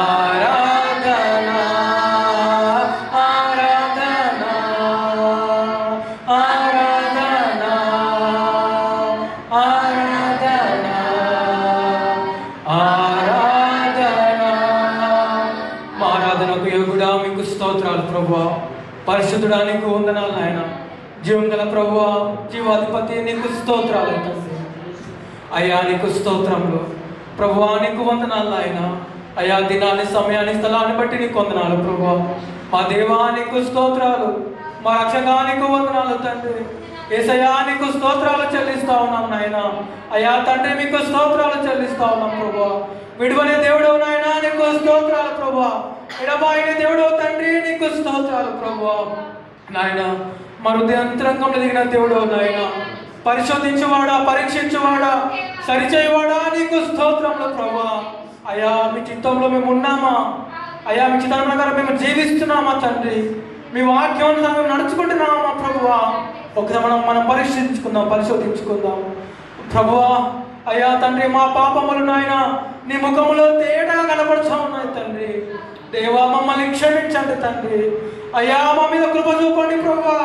ఆరాధన ఆరాధన ఆరాధన ఆరాధన మా ఆరాధనకు యోగుడా మీకు స్తోత్రాలు ప్రభువా. పరిశుద్ధుడా నీకు వందనాలు నాయన. జీవం గల ప్రభువా, జీవాధిపతి నీకు స్తోత్రాలు తండ్రి. అయ్యా నీకు స్తోత్రములు ప్రభువా, నీకు వందనాలు నాయన. అయ్యా దినాన్ని సమయాన్ని స్థలాన్ని బట్టి నీకు వందనాలు ప్రభువా. మా దేవా నీకు స్తోత్రాలు, మా రక్షగా నీకు వందనాలు తండ్రి. యేసయ్యా నీకు స్తోత్రాలు చెల్లిస్తా ఉన్నాం నాయన. అయ్యా తండ్రి మీకు స్తోత్రాలు చెల్లిస్తా ఉన్నాం ప్రభువా. విడువని దేవుడవు నాయన నీకు స్తోత్రాలు ప్రభువా. ఎడబాయిన దేవుడవు తండ్రి నీకు స్తోత్రాలు ప్రభువా. నాయన మా హృదయాంతరంగంలో దిగిన దేవుడవు నాయన, పరిశోధించువాడా, పరీక్షించువాడా, సరిచేయవాడా నీకు స్తోత్రములు ప్రభువా. అయ్యా మీ చిత్తంలో మేము ఉన్నామా? అయ్యా మీ చిత్తం ప్రకారం మేము జీవిస్తున్నామా తండ్రి? మీ వాక్యం మేము నడుచుకుంటున్నామా ప్రభువా? ఒకసారి మనం పరీక్షించుకుందాం, పరిశోధించుకుందాం ప్రభువా. అయ్యా తండ్రి మా పాపములు నాయన నీ ముఖములో తేటగా కనపడుతూ ఉన్నాయి తండ్రి. దేవా మమ్మల్ని క్షమించండి తండ్రి. అయ్యా మా మీద కృప చూపండి ప్రభువా.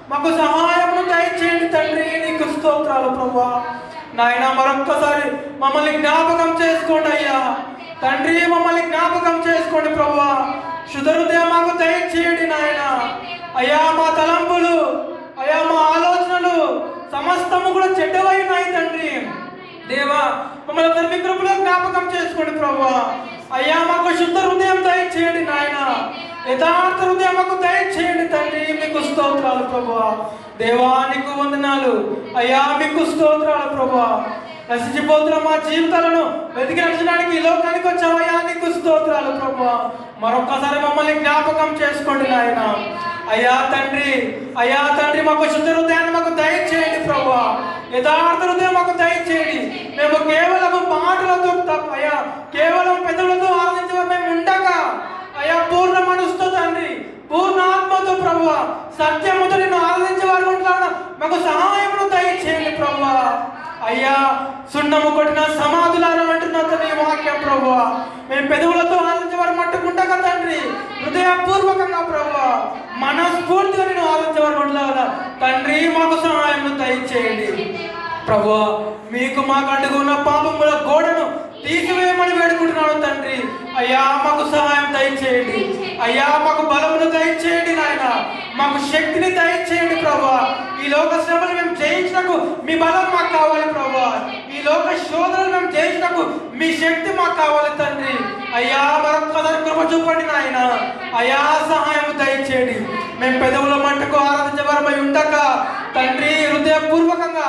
మాకు సహాయమును దయచేయండి తండ్రి. నీకు స్తోత్రాలు ప్రభువా. నాయన మరొక్కసారి మమ్మల్ని జ్ఞాపకం చేసుకోండి అయ్యా తండ్రి. మమ్మల్ని జ్ఞాపకం చేసుకోండి ప్రభువా. శుద్ధ హృదయం మాకు దయచేయండి నాయన. అయ్యా మా తలంపులు, అయ్యా మా ఆలోచనలు సమస్తము కూడా చెడ్డవైనాయి తండ్రి. దేవా మమ్మల్ని అందరి మీ కృపలో జ్ఞాపకం చేసుకోండి ప్రభువా. అయ్యా మాకు శుద్ధ హృదయం దయచేయండి నాయన, యథార్థ హృదయం మాకు దయచేయండి తండ్రి. మీకు స్తోత్రాలు ప్రభువా. దేవా నీకు వందనాలు అయ్యా, మీకు స్తోత్రాలు ప్రభువా. నశించిపోతున్న మా జీవితాలను వెతికి రక్షించడానికి ఈ లోకానికి వచ్చావయ్యా, నీకు స్తోత్రాలు ప్రభువా. మరొక్కసారి మమ్మల్ని జ్ఞాపకం చేసుకోండి నాయన. అయ్యా తండ్రి మాకు శుద్ధ హృదయాన్ని మాకు దయచేయండి ప్రభువా, యథార్థ హృదయం మాకు దయచేయండి. మేము కేవలం మాటలతో తప్ప అయ్యా, కేవలం పెదవులతో ఆరాధించేవారు మేము ఉండగా అయ్యా, పూర్ణ మనసుతో తండ్రి, పూర్ణ ఆత్మతో ప్రభువా, సత్యముతో నిన్ను ఆరాధించేవారు ఉంటాను మాకు సహాయమును దయచేయండి ప్రభువా. అయ్యా సున్నము కొట్టిన సమాధులారా అంటున్నా తండ్రి వాక్యం ప్రభువా. మేము పెదవులతో ఆలోచించేవారు మట్టుకుంటాగా తండ్రి, హృదయపూర్వకంగా ప్రభువా, మనస్ఫూర్తిగా నేను ఆలోచించేవారు ఉండాలా తండ్రి. మాకు సహాయం దయచేయండి ప్రభువా. మీకు మాకు అడ్డుకున్న పాపముల గోడను తీసివేయమని వేడుకుంటున్నాను తండ్రి. అయ్యా మాకు సహాయం దయచేయండి అయ్యా, మాకు బలమును దయచేయండి నాయన, మాకు శక్తిని దయచేయండి ప్రభువా. ఈ లోక శ్రమను మేము జయించినకు మీ బలం మాకు కావాలి ప్రభువా. ఈ లోక శోధనలు మేము జయించినకు మీ శక్తి మాకు కావాలి తండ్రి. అయ్యా మరొకసారి కృప చూపండి నాయన. అయ్యా సహాయం దయచేయండి. మేము పెదవుల మట్టుకు ఆరాధించేవారమై ఉండక తండ్రి, హృదయపూర్వకంగా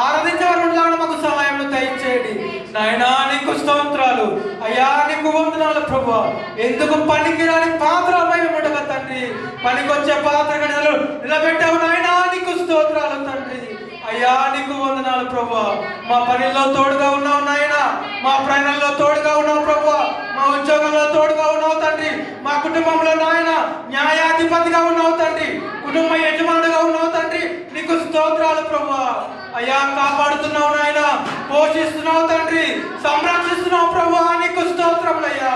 ఆరాధించేవారు ఉండేలా మాకు సహాయం దయచేయండి నాయనా. నీకు స్తోత్రాలు అయ్యా, నీకు వందనాలు ప్రభువా. ఎందుకు పనికిరాని పాత్ర ఉండగా తండ్రి, పనికొచ్చే పాత్ర గడియలు నిలబెట్టావు నాయనా. నీకు స్తోత్రాలు తండ్రి. అయ్యా నీకు వందనాలు ప్రభువా. మా పనిలో తోడుగా ఉన్నావు నాయన, మా ప్రయాణంలో తోడుగా ఉన్నావు ప్రభువా, మా ఉద్యోగంలో తోడుగా ఉన్నావు తండ్రి, మా కుటుంబంలో నాయన న్యాయాధిపతిగా ఉన్నావు తండ్రి, కుటుంబ యజమానుగా ఉన్నావు తండ్రి. నీకు స్తోత్రాలు ప్రభువా. అయ్యా కాపాడుతున్నావు నాయన, పోషిస్తున్నావు తండ్రి, సంరక్షిస్తున్నావు ప్రభువా. నీకు స్తోత్రములయ్యా.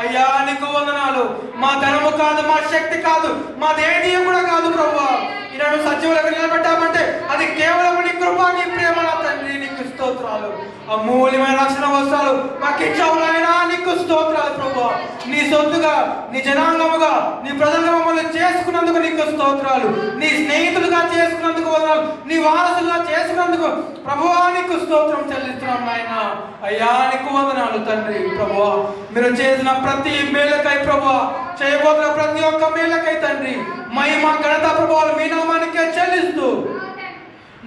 అయ్యా నీకు వందనాలు. మా ధనము కాదు, మా శక్తి కాదు, మాదేది కూడా కాదు ప్రభువా. ఈనాడు సజీవులకు నిలబెట్టామంటే అది కేవలం నీ కృప, నీ ప్రేమ నా తండ్రి. నీకు స్తోత్రాలు. అమూల్యమైన రక్షణ వస్త్రాలు మాకు ఇచ్చావు నాయనా. నీకు స్తోత్రాలు ప్రభువా. నీ సొత్తుగా, నీ జనాంగముగా, నీ ప్రజలుగా మమ్మల్ని చేసుకున్నందుకు నీకు స్తోత్రాలు. నీ స్నేహితులుగా చేసుకున్నందుకు వందనాలు, నీ వారసులుగా చేసుకున్నందుకు ప్రభువా నీకు స్తోత్రం చెల్లిస్తున్నాం నాయన. అయ్యా నీకు వందనాలు తండ్రి ప్రభువా. మీరు చేసిన ప్రతి మేలకై ప్రభువా, చేయబోతున్న ప్రతి ఒక్క మేలకై తండ్రి, మహిమ ఘనత ప్రభువాలు మీ నామానికే చెల్లిస్తూ,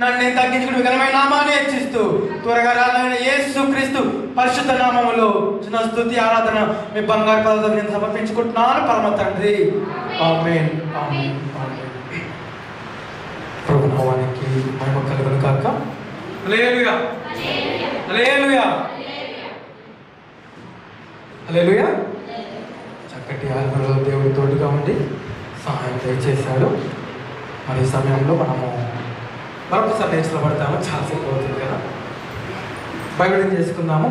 నన్ను నేను తగ్గించుకుని ఘనమైన నామాన్ని హెచ్చిస్తూ, త్వరగా రానైన యేసుక్రీస్తు పరిశుద్ధ నామములో చిన్న స్తుతి ఆరాధన మీ బంగారు పదార్థం నేను సమర్పించుకుంటున్నాను పరమ తండ్రి. ఆమేన్ ఆమేన్ ఆమేన్. ప్రభు నామానికి మహిమ కలుగును కాక. హల్లెలూయా హల్లెలూయా హల్లెలూయా. చక్కటి ఆరాధనలో దేవుడి తోడుగా ఉండి సహాయం దయచేశాడు. మరి ఈ సమయంలో మనము మరొకసారి నేర్చులో పడతాము. చాలాసేపు అవుతుంది కదా. బైబిలింగ్ చేసుకుందాము.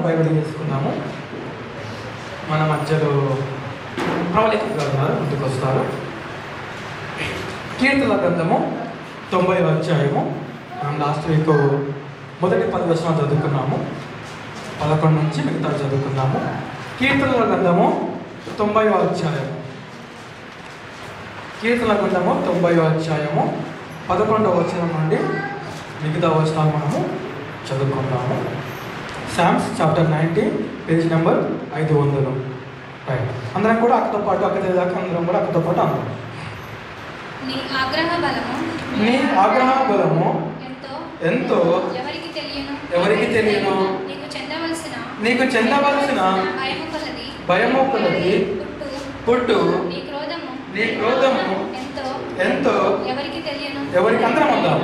మన మధ్యలో ప్రవళిక గారు ముందుకు వస్తారు. కీర్తనల గ్రంథము 90వ అధ్యాయము. మనం లాస్ట్ వీక్ మొదటి 10 వచనాలు చదువుకున్నాము, 11 నుంచి మిగతా చదువుకున్నాము. కీర్తనల గ్రంథము 90వ అధ్యాయము. కీర్తనల గ్రంథము 90వ అధ్యాయము 11వ వచనం నుండి మిగతా వచనాలు మనము చదువుకుందాము. Psalms chapter 90 page number 500. Right. అందరం కూడా అక్కతో పాటు దాకా అందరం కూడా అక్కతో పాటు అందరం. నీ ఆగ్రహ బలము ఎంతో ఎవరికి తెలియను. నీకు చెందవలసిన భయము కొలది పుట్టు నీ క్రోధము ఎంతో ఎవరికి అందరం ఉందాం.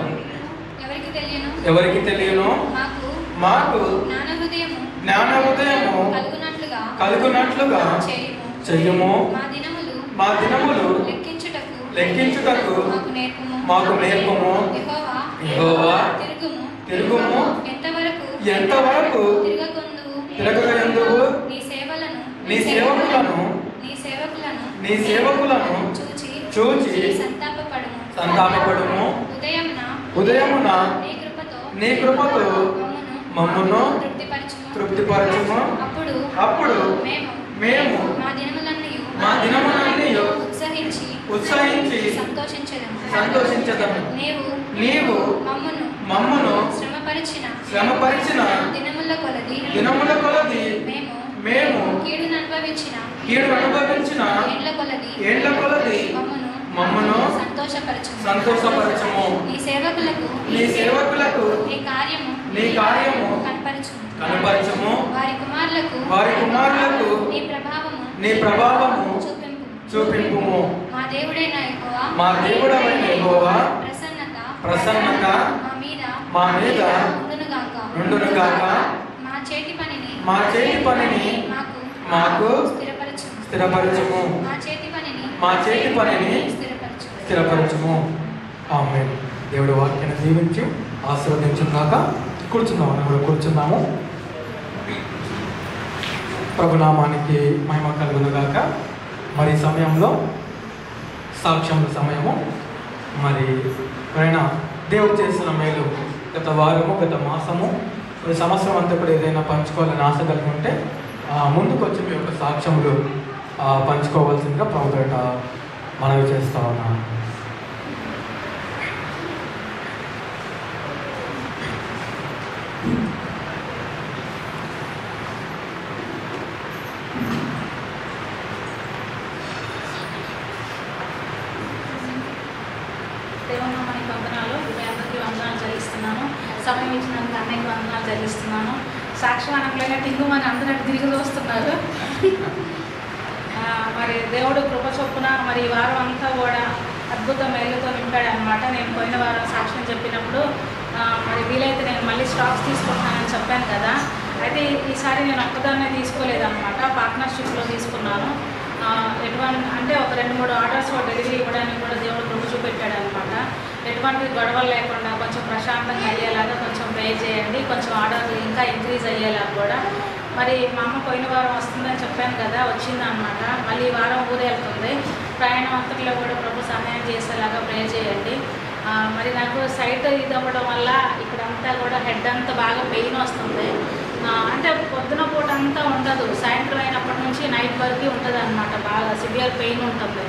ఎవరికి తెలియను. మాకు జ్ఞాన హృదయము కలుగునట్లుగా చెయ్యము. మా దినములు లెక్కించుటకు మాకు నేర్పము. యెహోవా తిరుగుము. ఎంతవరకు తిరగకందువు. నీ సేవకులను చూచి సంతాపపడుము. ఉదయమున నీ కృపతో మమ్మును తృప్తిపరచుము. అప్పుడు మేము మా దినములన్నీ ఉత్సహించి సంతోషించదము. నీవు మమ్మును శ్రమపరిచిన దినముల కొలది మేము కీడును అనుభవించిన ఏండ్ల కొలది మమ్మను సంతోషపరచుము. నీ సేవకులకు నీ కార్యము కనపరచుము. వారి కుమారులకు నీ ప్రభావము చూపింపుము. మా దేవుడైన యెహోవా ప్రసన్నత మా మీద నుండునుగాక. మా చేతి పనిని మాకు స్థిరపరచుము. మా చేతి పనిని స్థిరపరచుము. ఆమేన్. దేవుడి వాక్యాన్ని దీవించి ఆశీర్వదించుగాక. కూర్చున్నాము. ప్రభునామానికి మహిమ కలుగునుగాక. మరి ఈ సమయంలో సాక్ష్యముల సమయము. మరి ఎవరైనా దేవుడు చేసిన మేలు గత వారము, గత మాసము, ఈ సంవత్సరం అంతా కూడా ఏదైనా పంచుకోవాలని ఆశ కలిగి ఉంటే ముందుకు వచ్చి మీ యొక్క సాక్ష్యములు పంచుకోవాల్సిందిగా ప్రభుత్వ మనవి చేస్తా ఉన్నాను. దేవునామానికి వందనాలు. అందరికీ వందనాలు చెల్లిస్తున్నాను. సమయం ఇచ్చినందుకు అన్నయ్యకి వందనాలు చెల్లిస్తున్నాను. సాక్షివానంలోనే తింగుమని అందరూ తిరిగి చూస్తున్నారు. మరి దేవుడు కృప చొప్పున మరి ఈ వారం అంతా కూడా అద్భుత మేలుతో నింపాడు అనమాట. నేను పోయిన వారం సాక్ష్యం చెప్పినప్పుడు మరి వీలైతే నేను మళ్ళీ స్టాక్స్ తీసుకుంటానని చెప్పాను కదా. అయితే ఈసారి నేను ఒక్కదాన్నే తీసుకోలేదన్నమాట, పార్ట్నర్షిప్లో తీసుకున్నాను. ఎటువంటి అంటే ఒక 2-3 ఆర్డర్స్ డెలివరీ ఇవ్వడానికి కూడా దేవుడు కృప చూపెట్టాడు అనమాట. ఎటువంటి గొడవలు లేకుండా కొంచెం ప్రశాంతంగా అయ్యేలాగా కొంచెం పే చేయండి, కొంచెం ఆర్డర్లు ఇంకా ఇంక్రీజ్ అయ్యేలాగా కూడా. మరి మా అమ్మ పోయిన వారం వస్తుందని చెప్పాను కదా, వచ్చిందనమాట. మళ్ళీ ఈ వారం ఊరెళ్తుంది. ప్రయాణం అంతట్లో కూడా ప్రభు సహాయం చేసేలాగా ప్రే చేయండి. మరి నాకు సైట్ ఇది అవ్వడం వల్ల ఇక్కడంతా కూడా హెడ్ అంతా బాగా పెయిన్ వస్తుంది. అంటే పొద్దున పూట అంతా ఉండదు, సాయంత్రం అయినప్పటి నుంచి నైట్ వరకు ఉంటుంది అనమాట. బాగా సివియర్ పెయిన్ ఉంటుంది.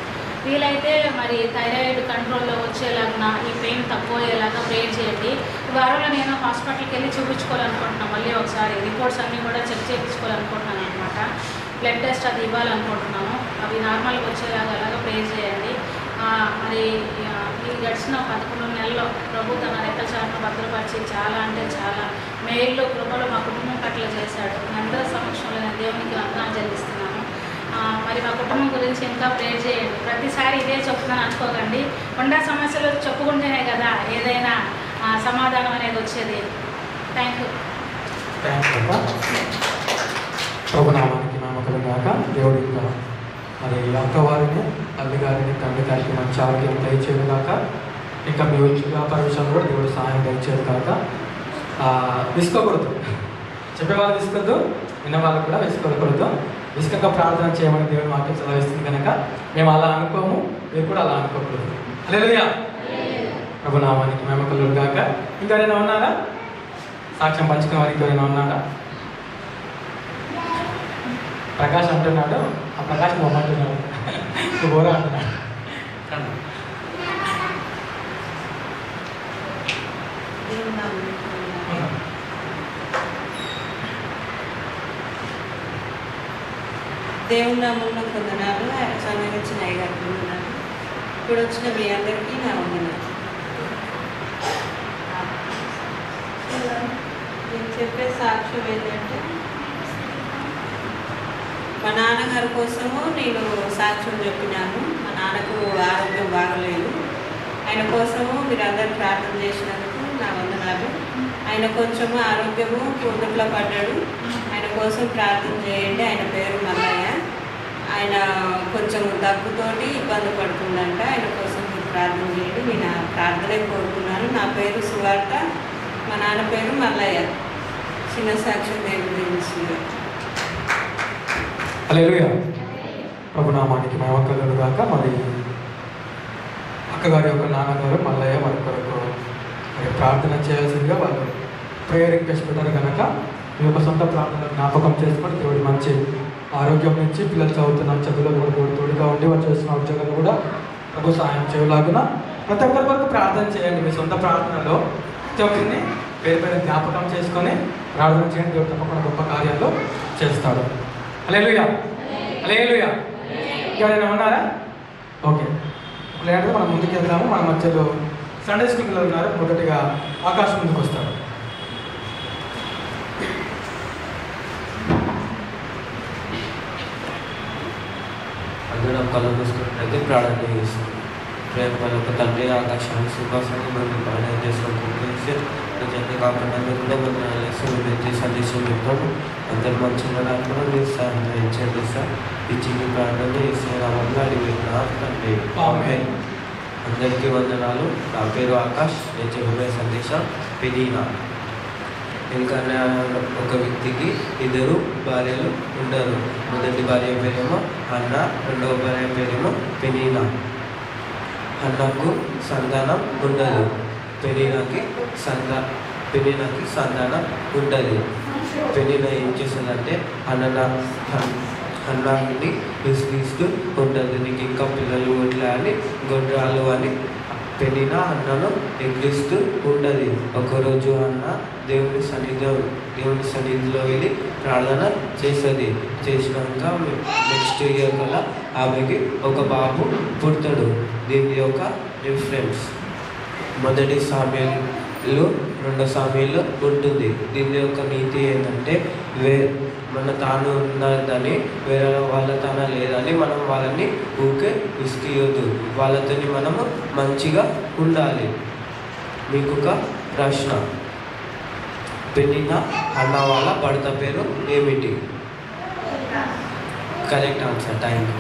వీలైతే మరి థైరాయిడ్ కంట్రోల్లో వచ్చేలాగా ఈ పెయిన్ తక్కువ అయ్యేలాగా ప్రే చేయండి. ఈ వారంలో నేను హాస్పిటల్కి వెళ్ళి చూపించుకోవాలనుకుంటున్నాను. మళ్ళీ ఒకసారి రిపోర్ట్స్ అన్నీ కూడా చెక్ చేయించుకోవాలనుకుంటున్నాను అనమాట. బ్లడ్ టెస్ట్ అది ఇవ్వాలనుకుంటున్నాను. అవి నార్మల్గా వచ్చేలాగా అలాగా ప్రే చేయండి. మరి ఈ గడిచిన 11 నెలల్లో ప్రభు తన రెక్కల చాటును భద్రపరిచి చాలా అంటే చాలా మేలు కృపలు మా కుటుంబం పట్ల చేశాడు. అందరి సమక్షంలో నేను దేవునికి వందనాలు చెల్లిస్తున్నాను. మరి మా కుటుంబం గురించి ఇంకా ప్రేర్ చేయండి. ప్రతిసారి ఇదే చెప్తున్నాను అనుకోకండి. కొండా సమస్యలు చెప్పుకుంటేనే కదా ఏదైనా సమాధానం అనేది వచ్చేది. Thank you. ప్రభునామానికి నామకలు కాక. దేవుడి ఇంకా మరి అక్కవారిని, తల్లి గారిని, తండ్రి గారికి మంచి ఆరోగ్యం దయచేయదు కాక. ఇంకా మీ వ్యాపార విషయంలో కూడా దేవుడు సహాయం దయచేయదు కాక. విసుకోకూడదు, చెప్పేవాళ్ళు విసుకోవద్దు, విన్నవాళ్ళు కూడా విసుకోకూడదు. విసుకక ప్రార్థన చేయమని దేవుడు మాకు సెలవిస్తుంది కనుక మేము అలా అనుకోము, మీరు కూడా అలా అనుకోకూడదు. హల్లెలూయా. ప్రభునామానికి నామకలు కాక. ఇంకెవరైనా ఉన్నారా? సాక్ష్యం పంచుకునే వారికి ఎవరైనా ఉన్నారా? ప్రకాష్ అంటున్నాడు, ఆ ప్రకాష్ బొమ్మంటున్నాడు, బోరా అంటున్నాడు. దేవుని నామంలో కొందనాలు, సమయం వచ్చిన అయ్యగారికి వందనాలు. ఇప్పుడు వచ్చిన మీ అందరికీ నా వందనాలు. నేను చెప్పే సాక్ష్యం ఏంటంటే, మా నాన్నగారి కోసము నేను సాక్ష్యం చెప్పినాను. మా నాన్నకు ఆరోగ్యం బాగలేదు. ఆయన కోసము మీరు అందరు ప్రార్థన చేసినందుకు నా వందనాలు. ఆయన కొంచెము ఆరోగ్యము పొందుట్లో పడ్డాడు. ఆయన కోసం ప్రార్థన చేయండి. ఆయన పేరు మల్లయ్య. ఆయన కొంచెం దగ్గుతోటి ఇబ్బంది పడుతుందంట. ఆయన కోసం మీరు ప్రార్థన చేయండి. నేను ఆ ప్రార్థనే కోరుకున్నాను. నా పేరు సువార్త, మా నాన్న పేరు మల్లయ్య. చిన్న సాక్ష్యం దేవుడి గురించి. హల్లెలూయా. ప్రభునామానికి మహిమ కలుగును గాక. మరి అక్కగారి యొక్క నాన్నగారు మల్లయ్య వారి కొరకు మరి ప్రార్థన చేయాల్సిందిగా వాళ్ళు ప్రేయర్ రిక్వెస్ట్ పెట్టారు కనుక మీ యొక్క సొంత ప్రార్థన జ్ఞాపకం చేసుకొని దేవుడి మంచి ఆరోగ్యం నుంచి పిల్లలు చదువుతున్న చదువులో కూడా తోడుగా ఉండి వారు చేస్తున్న ఉద్యోగాలు కూడా ప్రభు సహాయం చేయలాగున ప్రతి ఒక్కరి వరకు ప్రార్థన చేయండి. మీ సొంత ప్రార్థనలో ప్రతి ఒక్కరిని పేరు పేరు జ్ఞాపకం చేసుకొని ప్రార్థన చేయండి. దేవుడు తప్పకుండా గొప్ప కార్యాలు చేస్తాడు. హల్లెలూయా, హల్లెలూయా. ఎవరైనా ఉన్నారా? ఓకే, లేదంటే మనం ముందుకు వెళ్దాము. మన మధ్యలో సండే స్కూల్ పిల్లలు ఉన్నారు. మొదటిగా ఆకాశం ముందుకు వస్తాడు. అందరం కళ్ళు మూసుకున్నట్లయితే ప్రార్థన చేస్తాం. ప్రేమ ఒక తండ్రి ఆకాశాన్ని సింహాసనాన్ని మనం ప్రార్థన చేసుకోవచ్చు. జన్మ కాకుండా కూడా మనం సందేశం చెప్తాము. అందరు మంచిగా కూడా మీరు సహాయం చేయండి సార్. ఈ చిన్న ప్రార్థన చేసే రామంగా అడిగిన తండ్రి. అందరికీ వందనాలు. నా పేరు ఆకాష్. నేను చెప్పబోయే సందేశం పెనీనా. ఎందుకంటే ఒక వ్యక్తికి 2 భార్యలు ఉండరు. మొదటి భార్య పేరేమో అన్న, రెండవ భార్య పేరేమో పెనీనా. అన్నకు సంతానం ఉండదు, పెనీనాకి సంతానం ఉంటుంది. పెనీనా ఏం చేస్తుందంటే అన్నాన్ని విసిగిస్తూ ఉంటుంది. నీకు ఇంకా పిల్లలు ఇట్లా అని గొడ్రాలు అని పెనీనా అన్నను ఎగిరిస్తూ ఉండదు. ఒకరోజు అన్న దేవుని సన్నిధిలో వెళ్ళి ప్రార్థన చేస్తుంది. చేసినాక నెక్స్ట్ ఇయర్ కల్లా ఆమెకి ఒక బాబు పుడతాడు. దీని యొక్క డిఫరెన్స్ మొదటి సామ్యాలు 2 సామ్యాలు ఉంటుంది. దీని యొక్క నీతి ఏంటంటే మన తాను ఉన్నదని వేరే వాళ్ళ తాను లేదని మనం వాళ్ళని ఊకే విసిగియొద్దు. వాళ్ళతో మనము మంచిగా ఉండాలి. మీకు ఒక ప్రశ్న, పెనీనా అన్న వాళ్ళ భర్త పేరు ఏమిటి? Correct answer. Thank you.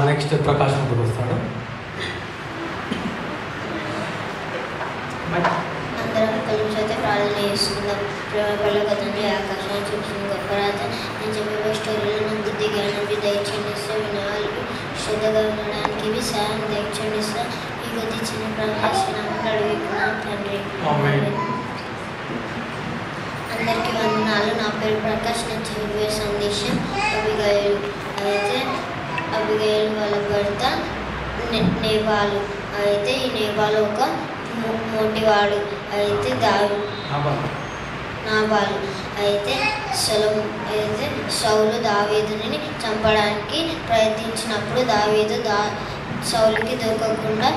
Next Prakash ముందుకు వస్తాడు. అందరం కలిసి అయితే ప్రార్థన చేసుకుందాం. ప్రేమ తండ్రి ఆకాశాన్ని చూసిన గొప్ప రాత నేను చెప్పే స్టోరీలను బుద్ధి జ్ఞానం దయచేనిస్తా. వినాలి శ్రద్ధగా వినడానికి ఇవి సహాయం దయచేనిస్తా. ఈ గతి చిన్న ప్రవేశనామని అడుగుతున్నాం తండ్రి. అందరికీ వందనాలు. నా పేరు ప్రకాష్. నేను చెప్పే సందేశం అబిగయలు. అయితే అబిగయలు వాళ్ళ భర్త నేబాలు. అయితే ఈ నేబాలు ఒక మోటివాడు. అయితే నాబాలు. అయితే సౌలు దావీదుని చంపడానికి ప్రయత్నించినప్పుడు దావీదు సౌలుకి దొరకకుండా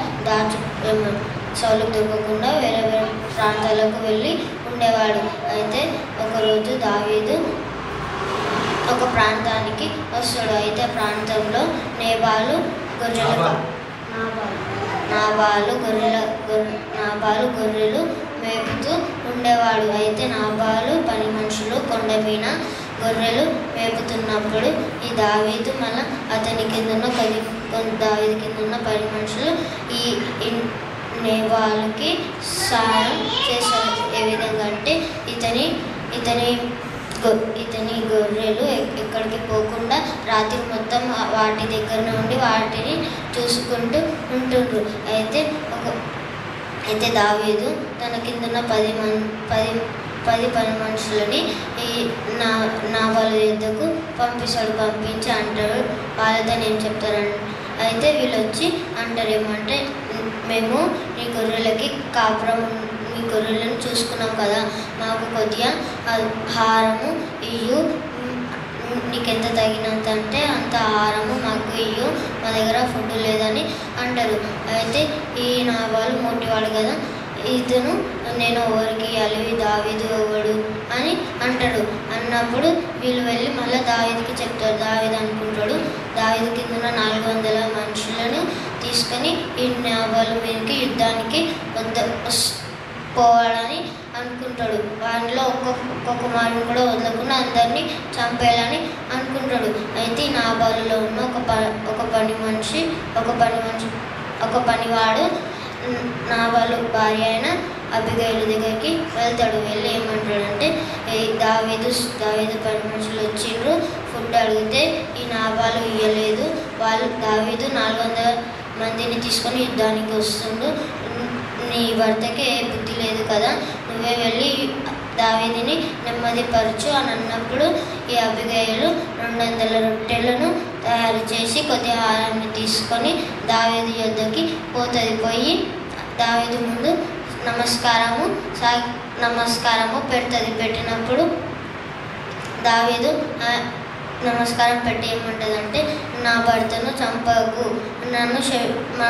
వేరే వేరే ప్రాంతాలకు వెళ్ళి ఉండేవాడు. అయితే ఒకరోజు దావీదు ఒక ప్రాంతానికి వస్తాడు. అయితే ప్రాంతంలో నాబాలు గొర్రెలు మేపుతూ ఉండేవాడు. అయితే నాబాలు పని మనుషులు కొండ మీద గొర్రెలు మేపుతున్నప్పుడు ఈ దావీదు మళ్ళీ అతని దావీదు కింద ఉన్న పని మనుషులు ఈ నేబాలుకి సహాయం చేశారు. ఏ విధంగా అంటే ఇతని గొర్రెలు ఎక్కడికి పోకుండా రాత్రి మొత్తం వాటి దగ్గర నుండి వాటిని చూసుకుంటూ ఉంటుండ్రు. అయితే దావీదు తన కింద ఉన్న 10 పని మనుషులని నాబాలు యుద్ధకు పంపించి అంటాడు. వాళ్ళతో ఏం చెప్తారంటే, అయితే వీళ్ళు వచ్చి అంటారు ఏమంటే, మేము నీ గొర్రెలను చూసుకున్నాం కదా, మాకు కొద్దిగా ఆహారము ఇయ్యు, నీకెంత తగినంత అంటే అంత ఆహారము మాకు ఇయ్యు, మా దగ్గర ఫుడ్ లేదని అంటారు. అయితే ఈ నాబాలు మోటివాడు కదా, ఇతను నేను ఎవరికి ఇవ్వాలి, దావీదు ఎవడు అని అంటాడు. అన్నప్పుడు వీళ్ళు వెళ్ళి మళ్ళీ దావీదుకి చెప్తారు. దావీదు అనుకుంటాడు, దావీదు కింద ఉన్న 400 మనుషులను తీసుకొని ఈ నాబాలు మీదకి యుద్ధానికి పోవాలని అనుకుంటాడు. వారిలో ఒక్క కుమారుని కూడా వదలకుండా అందరినీ చంపేయాలని అనుకుంటాడు. అయితే ఈ నాబాలులో ఉన్న ఒక పనివాడు నాబాలు భార్య అయిన అబిగయలు దగ్గరికి వెళ్తాడు. వెళ్ళి ఏమంటాడంటే, దావీదు పని మనుషులు వచ్చిండ్రు, ఫుడ్ అడిగితే ఈ నాబాలు ఇవ్వలేదు, దావీదు 400 మందిని తీసుకొని యుద్ధానికి వస్తుండు, నీ భర్తకి ఏ బుద్ధి లేదు కదా, నువ్వే వెళ్ళి దావీదుని నెమ్మదిపరచు అని అన్నప్పుడు ఈ అబిగయలు 200 రొట్టెలను తయారు చేసి కొద్ది ఆహారాన్ని తీసుకొని దావీదు యొద్దకి పోతుంది. పోయి దావీదు ముందు నమస్కారము పెడుతుంది. పెట్టినప్పుడు దావీదు నమస్కారం పెట్టి ఏమంటుందంటే, నా భర్తను చంపకు, నన్ను నా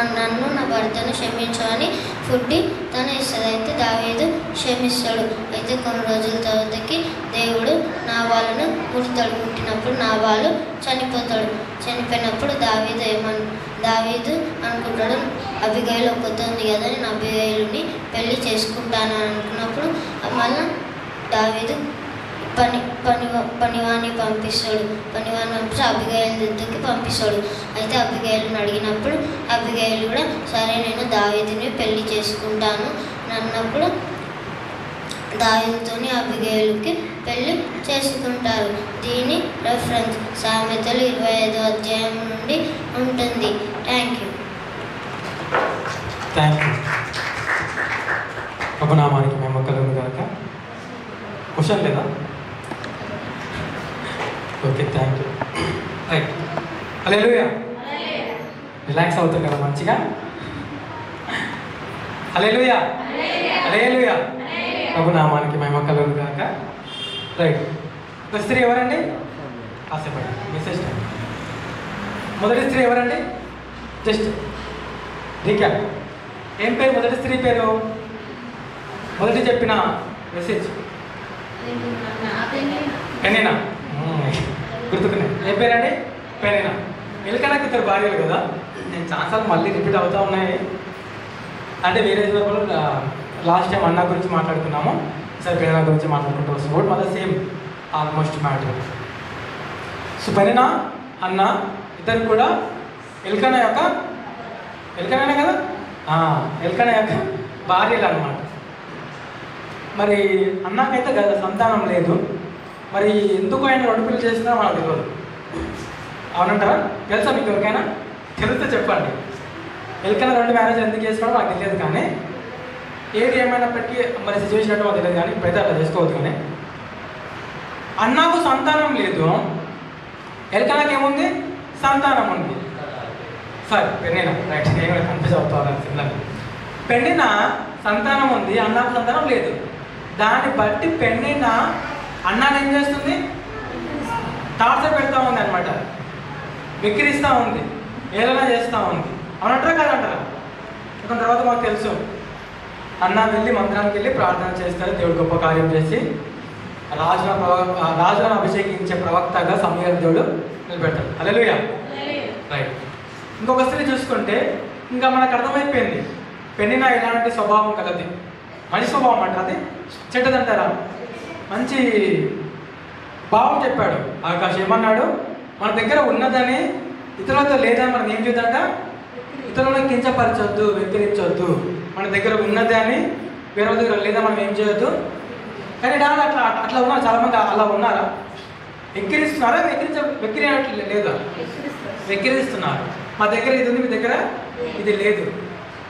భర్తను క్షమించు అని ఫుడ్డి తను ఇస్తుంది. అయితే దావీదు క్షమిస్తాడు. అయితే కొన్ని రోజుల తర్వాతకి దేవుడు నాబాలును ముడతాడు. ముట్టినప్పుడు నాబాలు చనిపోతాడు. చనిపోయినప్పుడు దావీదు అనుకుంటాడు, అబిగైలు కొత్త ఉంది కదా, నేను అబిగైలుని పెళ్లి చేసుకుంటాను అని అనుకున్నప్పుడు మళ్ళీ దావీదు పనివాణ్ణి పంపిస్తాడు. పనివాణ్ణి పంపిస్తే అబిగైలు దగ్గరికి పంపిస్తాడు. అయితే అబిగైలుని అడిగినప్పుడు అబిగైలు కూడా సరే నేను దావీదుని పెళ్లి చేసుకుంటాను అన్నప్పుడు దావీదుతోని అబిగైలుకి పెళ్లి చేసుకుంటారు. దీని రెఫరెన్స్ సామెతలు 25వ అధ్యాయం నుండి ఉంటుంది. Thank you. ప్రభునామానికి మేము కలుగు గాక. క్వశ్చన్ లేదా? Okay, thank you. Right, hallelujah. Relax అవుతారు కదా మంచిగా. హల్లెలూయా, హల్లెలూయా. ప్రభునామానికి మేము కలుగు గాక. రైట్, ఒక స్త్రీ ఎవరండి? కాసేపటి మెసేజ్ టైం. మొదటి స్త్రీ ఎవరండి? Just recap. ఏం పేరు మొదటి స్త్రీ పేరు? మొదటి చెప్పిన మెసేజ్ పెనినా. గుర్తుకున్నాయి. ఏం పేరండి? పెనినా. ఎల్కనాకి 2 భార్యలు కదా. నేను ఛాన్సార్లు మళ్ళీ రిపీట్ అవుతూ ఉన్నాయి. అంటే వేరే కూడా లాస్ట్ టైం అన్న గురించి మాట్లాడుకున్నాము, సరే పెనినా గురించి మాట్లాడుకుంటూ వస్తాం కూడా మళ్ళీ సేమ్ ఆల్మోస్ట్ మ్యాటర్. సో పెనినా అన్న ఇద్దరు కూడా ఎల్కనా యొక్క కదా, ఎల్కనా యొక్క భార్యలు అన్నమాట. మరి అన్నకైతే సంతానం లేదు. మరి ఎందుకు ఆయన 2 పెళ్లి చేసినా మనకు తెలియదు. అవునంటారా? తెలుసా మీకు ఎవరికైనా? తెలిస్తే చెప్పండి. ఎల్కనా 2 మ్యారేజ్ ఎందుకు చేసినాడో నాకు తెలియదు. కానీ ఏది ఏమైనప్పటికీ మరి సిచ్యువేషన్ అంటే మాకు తెలియదు. కానీ ఇప్పుడైతే అట్లా చేసుకోవద్దు. కానీ అన్నకు సంతానం లేదు, ఎల్కనాకి ఏముంది? సంతానం ఉంది. సరే పెళ్ళిన రైట్, నేను కూడా కన్ఫ్యూజ్ అవుతాను. పిల్లలు పెళ్ళిన సంతానం ఉంది, అన్నకు సంతానం లేదు. దాన్ని బట్టి పెళ్ళిన అన్నాన్ని ఏం చేస్తుంది? టార్చర్ పెడతా ఉంది అనమాట, విక్కిరిస్తూ ఉంది, ఏదైనా చేస్తూ ఉంది. అవునంటారా కాదంటారా? కొన్ని తర్వాత మాకు తెలుసు అన్న వెళ్ళి మందిరానికి వెళ్ళి ప్రార్థన చేస్తారు. దేవుడు గొప్ప కార్యం చేసి రాజులను అభిషేకించే ప్రవక్తగా సమయాలు దేవుడు నిలబెడతాడు. హల్లెలూయా. రైట్, ఇంకొక స్త్రీ చూసుకుంటే ఇంకా మనకు అర్థమైపోయింది పెళ్ళిన ఇలాంటి స్వభావం కలది. మంచి స్వభావం అంటారు, అది చెడ్డదంటారా? మంచి భావం చెప్పాడు ఆకాశ్. ఏమన్నాడు? మన దగ్గర ఉన్నదని ఇతరులతో లేదని మనం ఏం చేద్దాక? ఇతరులను కించపరచొద్దు, వెక్కిరించొద్దు. మన దగ్గర ఉన్నది అని వేరే దగ్గర లేదా మనం ఏం చేయొద్దు. కానీ డాన్ అట్లా ఉన్నారు చాలామంది. అలా ఉన్నారా? వెక్కిరిస్తున్నారా? వెక్కిరియట్లే లేదా? వెక్కిరిస్తున్నారు. మా దగ్గర ఇది ఉంది, మీ దగ్గర ఇది లేదు.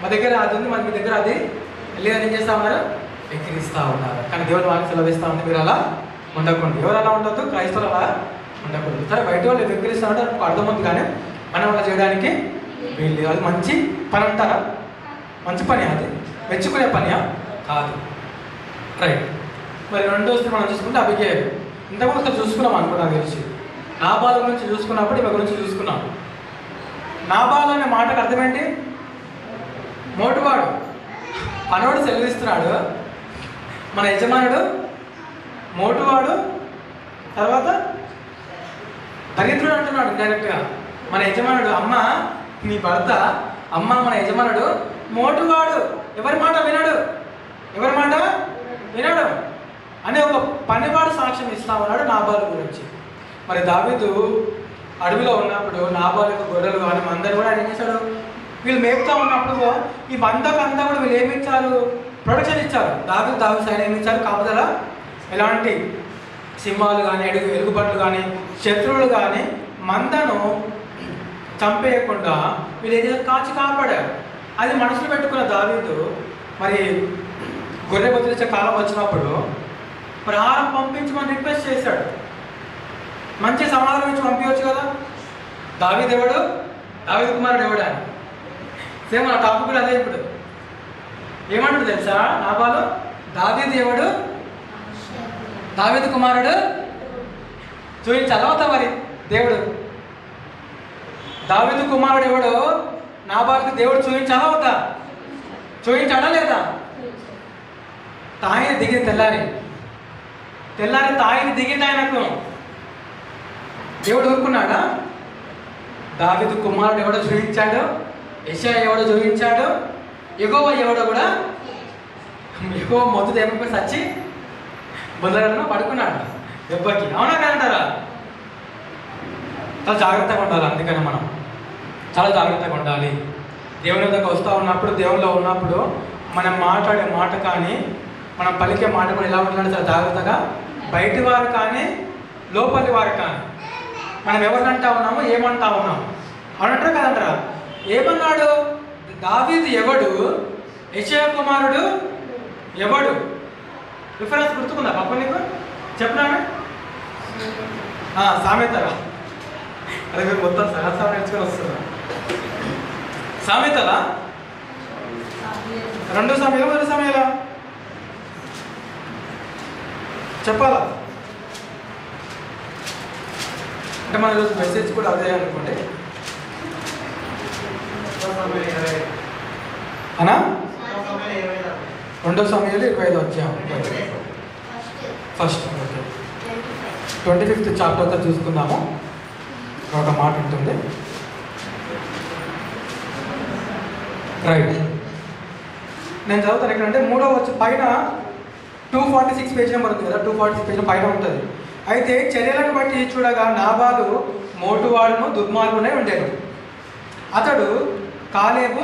మా దగ్గర అది ఉంది, మీ దగ్గర అది లేదని ఏం చేస్తూ ఉన్నారు? వెక్కిరిస్తూ ఉన్నారు. కానీ దేవుడు వాళ్ళకి సెలవిస్తూ ఉంది, మీరు అలా ఉండకూడదు. ఎవరు అలా ఉండొద్దు? క్రైస్తవులు అలా ఉండకూడదు. సరే బయట వాళ్ళు వెక్కిరిస్తూ ఉంటే అర్థమవుతుంది, కానీ మనం అలా చేయడానికి వీళ్ళు. అది మంచి పని అంటారా? మంచి పని అది? మెచ్చుకునే పనియా? కాదు. రైట్, మరి రెండో స్త్రీ మనం చూసుకుంటే అబిగైల్. ఇంతకుముందు చూసుకున్నాం అనుకున్నా తెలిసి. నాబాలు గురించి చూసుకున్నప్పుడు ఇవి గురించి చూసుకున్నాం. నాబాలు అనే మాటకు అర్థమేంటి? మోటువాడు. పనోడు సెలవిస్తున్నాడు, మన యజమానుడు మోటువాడు, తర్వాత దరిద్రుడు అంటున్నాడు డైరెక్ట్గా. మన యజమానుడు అమ్మ నీ భర్త, అమ్మ మన యజమానుడు మోటువాడు, ఎవరి మాట వినడు, ఎవరి మాట వినడు అనే ఒక పనివాడు సాక్ష్యం ఇస్తా ఉన్నాడు నాబాలు గురించి. మరి దావీదు అడవిలో ఉన్నప్పుడు నాబాలు యొక్క గొర్రెలు కానీ మందరు కూడా ఆయన ఏం చేశాడు? వీళ్ళు మేపుతా ఉన్నప్పుడు ఈ మందకంతా కూడా వీళ్ళు ఏమి ఇచ్చారు? ప్రొటెక్షన్ ఇచ్చారు. దావీదు సైన్ ఏమి ఇచ్చారు? కాపుదల. ఎలాంటి సింహాలు కానీ ఎలుగుబంట్లు కానీ శత్రువులు కానీ మందను చంపేయకుండా వీళ్ళు ఏం చేశారు? కాచి కాపాడారు. అది మనసులో పెట్టుకున్న దావీదు మరి గొర్రె బొత్తిచ్చే కాలం వచ్చినప్పుడు మరి ఆహారం పంపించమని రిక్వెస్ట్ చేశాడు. మంచి సమాధానం ఇచ్చి పంపించవచ్చు కదా. దావీదు ఎవడు? దావీదు కుమారుడు ఎవడు అని. సేమ్ మన టాపిక్ కూడా అదే. ఇప్పుడు ఏమంటారు తెలుసా నాబాలు? దావీదు ఎవడు? దావీదు కుమారుడు. చూపించాలవుతా మరి దేవుడు దావీదు కుమారుడు ఎవడో నాబాలుకు దేవుడు చూపించాలవుతా? చూపించాడా లేదా? తాయిని దిగి తెల్లారి తాయిని దిగింది ఆయనకు. దేవుడు ఊరుకున్నాడా? దావీదు కుమారుడు ఎవడో చూపించాడు, యెషయా ఎవడో చూపించాడు, యెహోవా ఎవడో కూడా. యెహోవా మొదటి ఏమైపోయి సచ్చి బుధరన్న పడుకున్నాడు దెబ్బకి. అవునా కాదంటారా? చాలా జాగ్రత్తగా ఉండాలి. అందుకని మనం చాలా జాగ్రత్తగా ఉండాలి. దేవుని దగ్గర వస్తూ ఉన్నప్పుడు, దేవునిలో ఉన్నప్పుడు మనం మాట్లాడే మాట కానీ మనం పలికే మాట కూడా ఎలా ఉండాలి? చాలా జాగ్రత్తగా. బయటి వారు కానీ లోపలి వారు కానీ మనం ఎవరినంటా ఉన్నామో ఏమంటా ఉన్నాము అనంటారా కదంటారా? ఏమన్నాడు? దావీదు ఎవడు? యెషయా కుమారుడు ఎవడు? రిఫరెన్స్ గుర్తుకుందా పాప నీకు? చెప్పినాను సామెతరా. అదే మీరు మొత్తం సహస్రం నేర్చుకొని వస్తున్నా. సామెతలా 2 సమయాలు 1 సమయాలా చెప్పాలా? అంటే మన ఈరోజు మెసేజ్ కూడా అదే అనుకోండి. అనా 2 సమయాలు 25 వచ్చాము. ఫస్ట్ ఓకే 25th చాప్టర్ చూసుకుందాము. ఒక మాట ఉంటుంది. రైట్, నేను చదువుతాను. ఎక్కడంటే 3వ వచ్చి పైన 246 పేజ్ నెంబర్ ఉంది కదా, 246 పేజ్ పైన ఉంటుంది. అయితే చర్యలను బట్టి చూడగా నాబాలు మోటువాడును దుర్మార్గునే ఉండేను. అతడు కాలేబు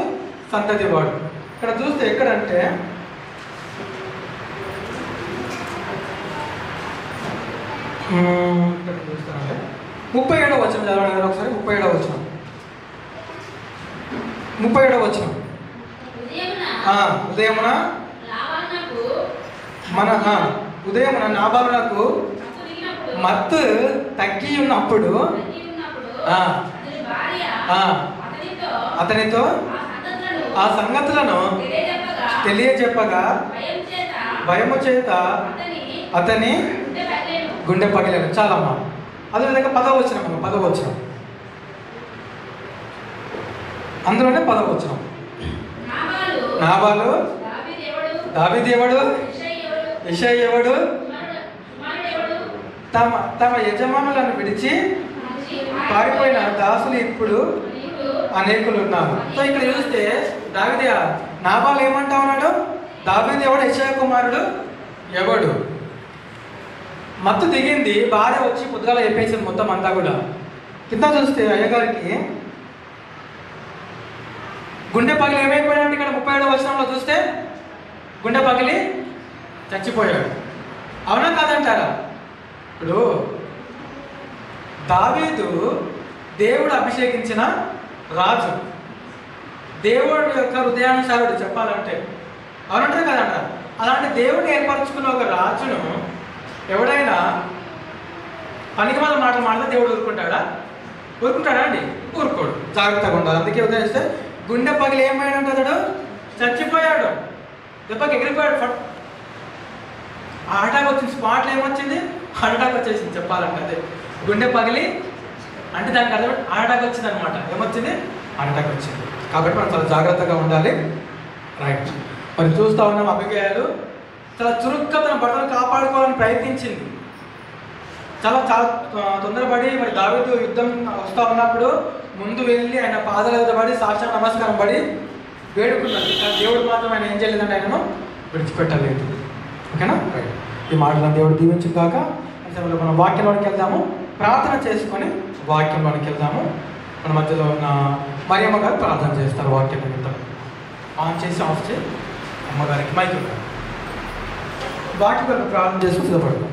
సంతతివాడు. ఇక్కడ చూస్తే ఎక్కడంటే ఇక్కడ చూస్తానంటే 37వ వచనం చదవండి కదా ఒకసారి. 37వ వచనం ఉదయమున ఉదయమున నాబాలునకు మత్తు తగ్గి ఉన్నప్పుడు అతనితో ఆ సంగతులను తెలియజెప్పగా భయము చేత అతని గుండె పగిలేను. చాలమ్మా. అదేవిధంగా 10వ వచనం అందులోనే 10వ వచనం. నాబాలు దావీదు ఎవడు? యెషయా ఎవడు? తమ యజమానులను విడిచి పారిపోయిన దాసులు ఇప్పుడు అనేకులు ఉన్నారు. సో ఇక్కడ చూస్తే దావీదు నాబాలు ఏమంటా ఉన్నాడు? దావీదు ఎవడు? యెషయా కుమారుడు ఎవడు? మత్తు దిగింది, భార్య వచ్చి పొద్దుగాల చెప్పేసింది మొత్తం అంతా కూడా. కింద చూస్తే అయ్యగారికి గుండె పగిలి ఏమైపోయాడు? ఇక్కడ 37వ వచనంలో చూస్తే గుండె పగిలి చచ్చిపోయాడు. అవునా కాదంటారా? ఇప్పుడు దావీదు దేవుడు అభిషేకించిన రాజు, దేవుడు యొక్క హృదయానుసారుడు చెప్పాలంటే. అవునంటారు కదంటారా? అలాంటి దేవుడిని ఏర్పరచుకున్న ఒక రాజును ఎవడైనా పనికిమాల మాటలు మాట్లాడితే దేవుడు ఊరుకుంటాడా? ఊరుకుంటాడా అండి? ఊరుకోడు. జాగ్రత్తగా ఉండాలి. అందుకే ఉదయిస్తే గుండె పగిలి ఏమైనా అతడు చచ్చిపోయాడు, దెబ్బకి ఎగిరిపోయాడు. హార్ట్ అటాక్ వచ్చింది. స్పాట్లో ఏమొచ్చింది? హార్ట్ అటాక్ వచ్చేసింది చెప్పాలంటే. అదే గుండె పగిలి అంటే దానికి అర్థం హార్ట్ అటాక్ వచ్చింది అనమాట. ఏమొచ్చింది? హార్ట్ అటాక్ వచ్చింది. కాబట్టి మనం చాలా జాగ్రత్తగా ఉండాలి. రైట్, మరి చూస్తూ ఉన్నాం అబిగయలు చాలా చురుగ్గా తన భర్తను కాపాడుకోవాలని ప్రయత్నించింది. చాలా తొందరపడి మరి దావీదు యుద్ధం వస్తూ ఉన్నప్పుడు ముందు వెళ్ళి ఆయన పాదాల మీద పడి సాష్టాంగ నమస్కారం పడి వేడుకున్నది. కానీ దేవుడు మాత్రం ఆయన ఏం చేయలేదంటే ఆయనను విడిచిపెట్టలేదు. ఓకేనా? రైట్, ఈ మాటలను దేవుడు దీవించుగాక. మనం వాక్యంలోనికి వెళ్దాము, ప్రార్థన చేసుకొని వాక్యంలోనికి వెళ్దాము. మన మధ్యలో ఉన్న మరియమ్మ గారు ప్రార్థన చేస్తారు. వాక్యం నిమిత్తం ఆన్ చేసి ఆఫ్ చేసి అమ్మగారికి మైక్ వాక్యం ప్రార్థన చేసి సిద్ధపడతాం.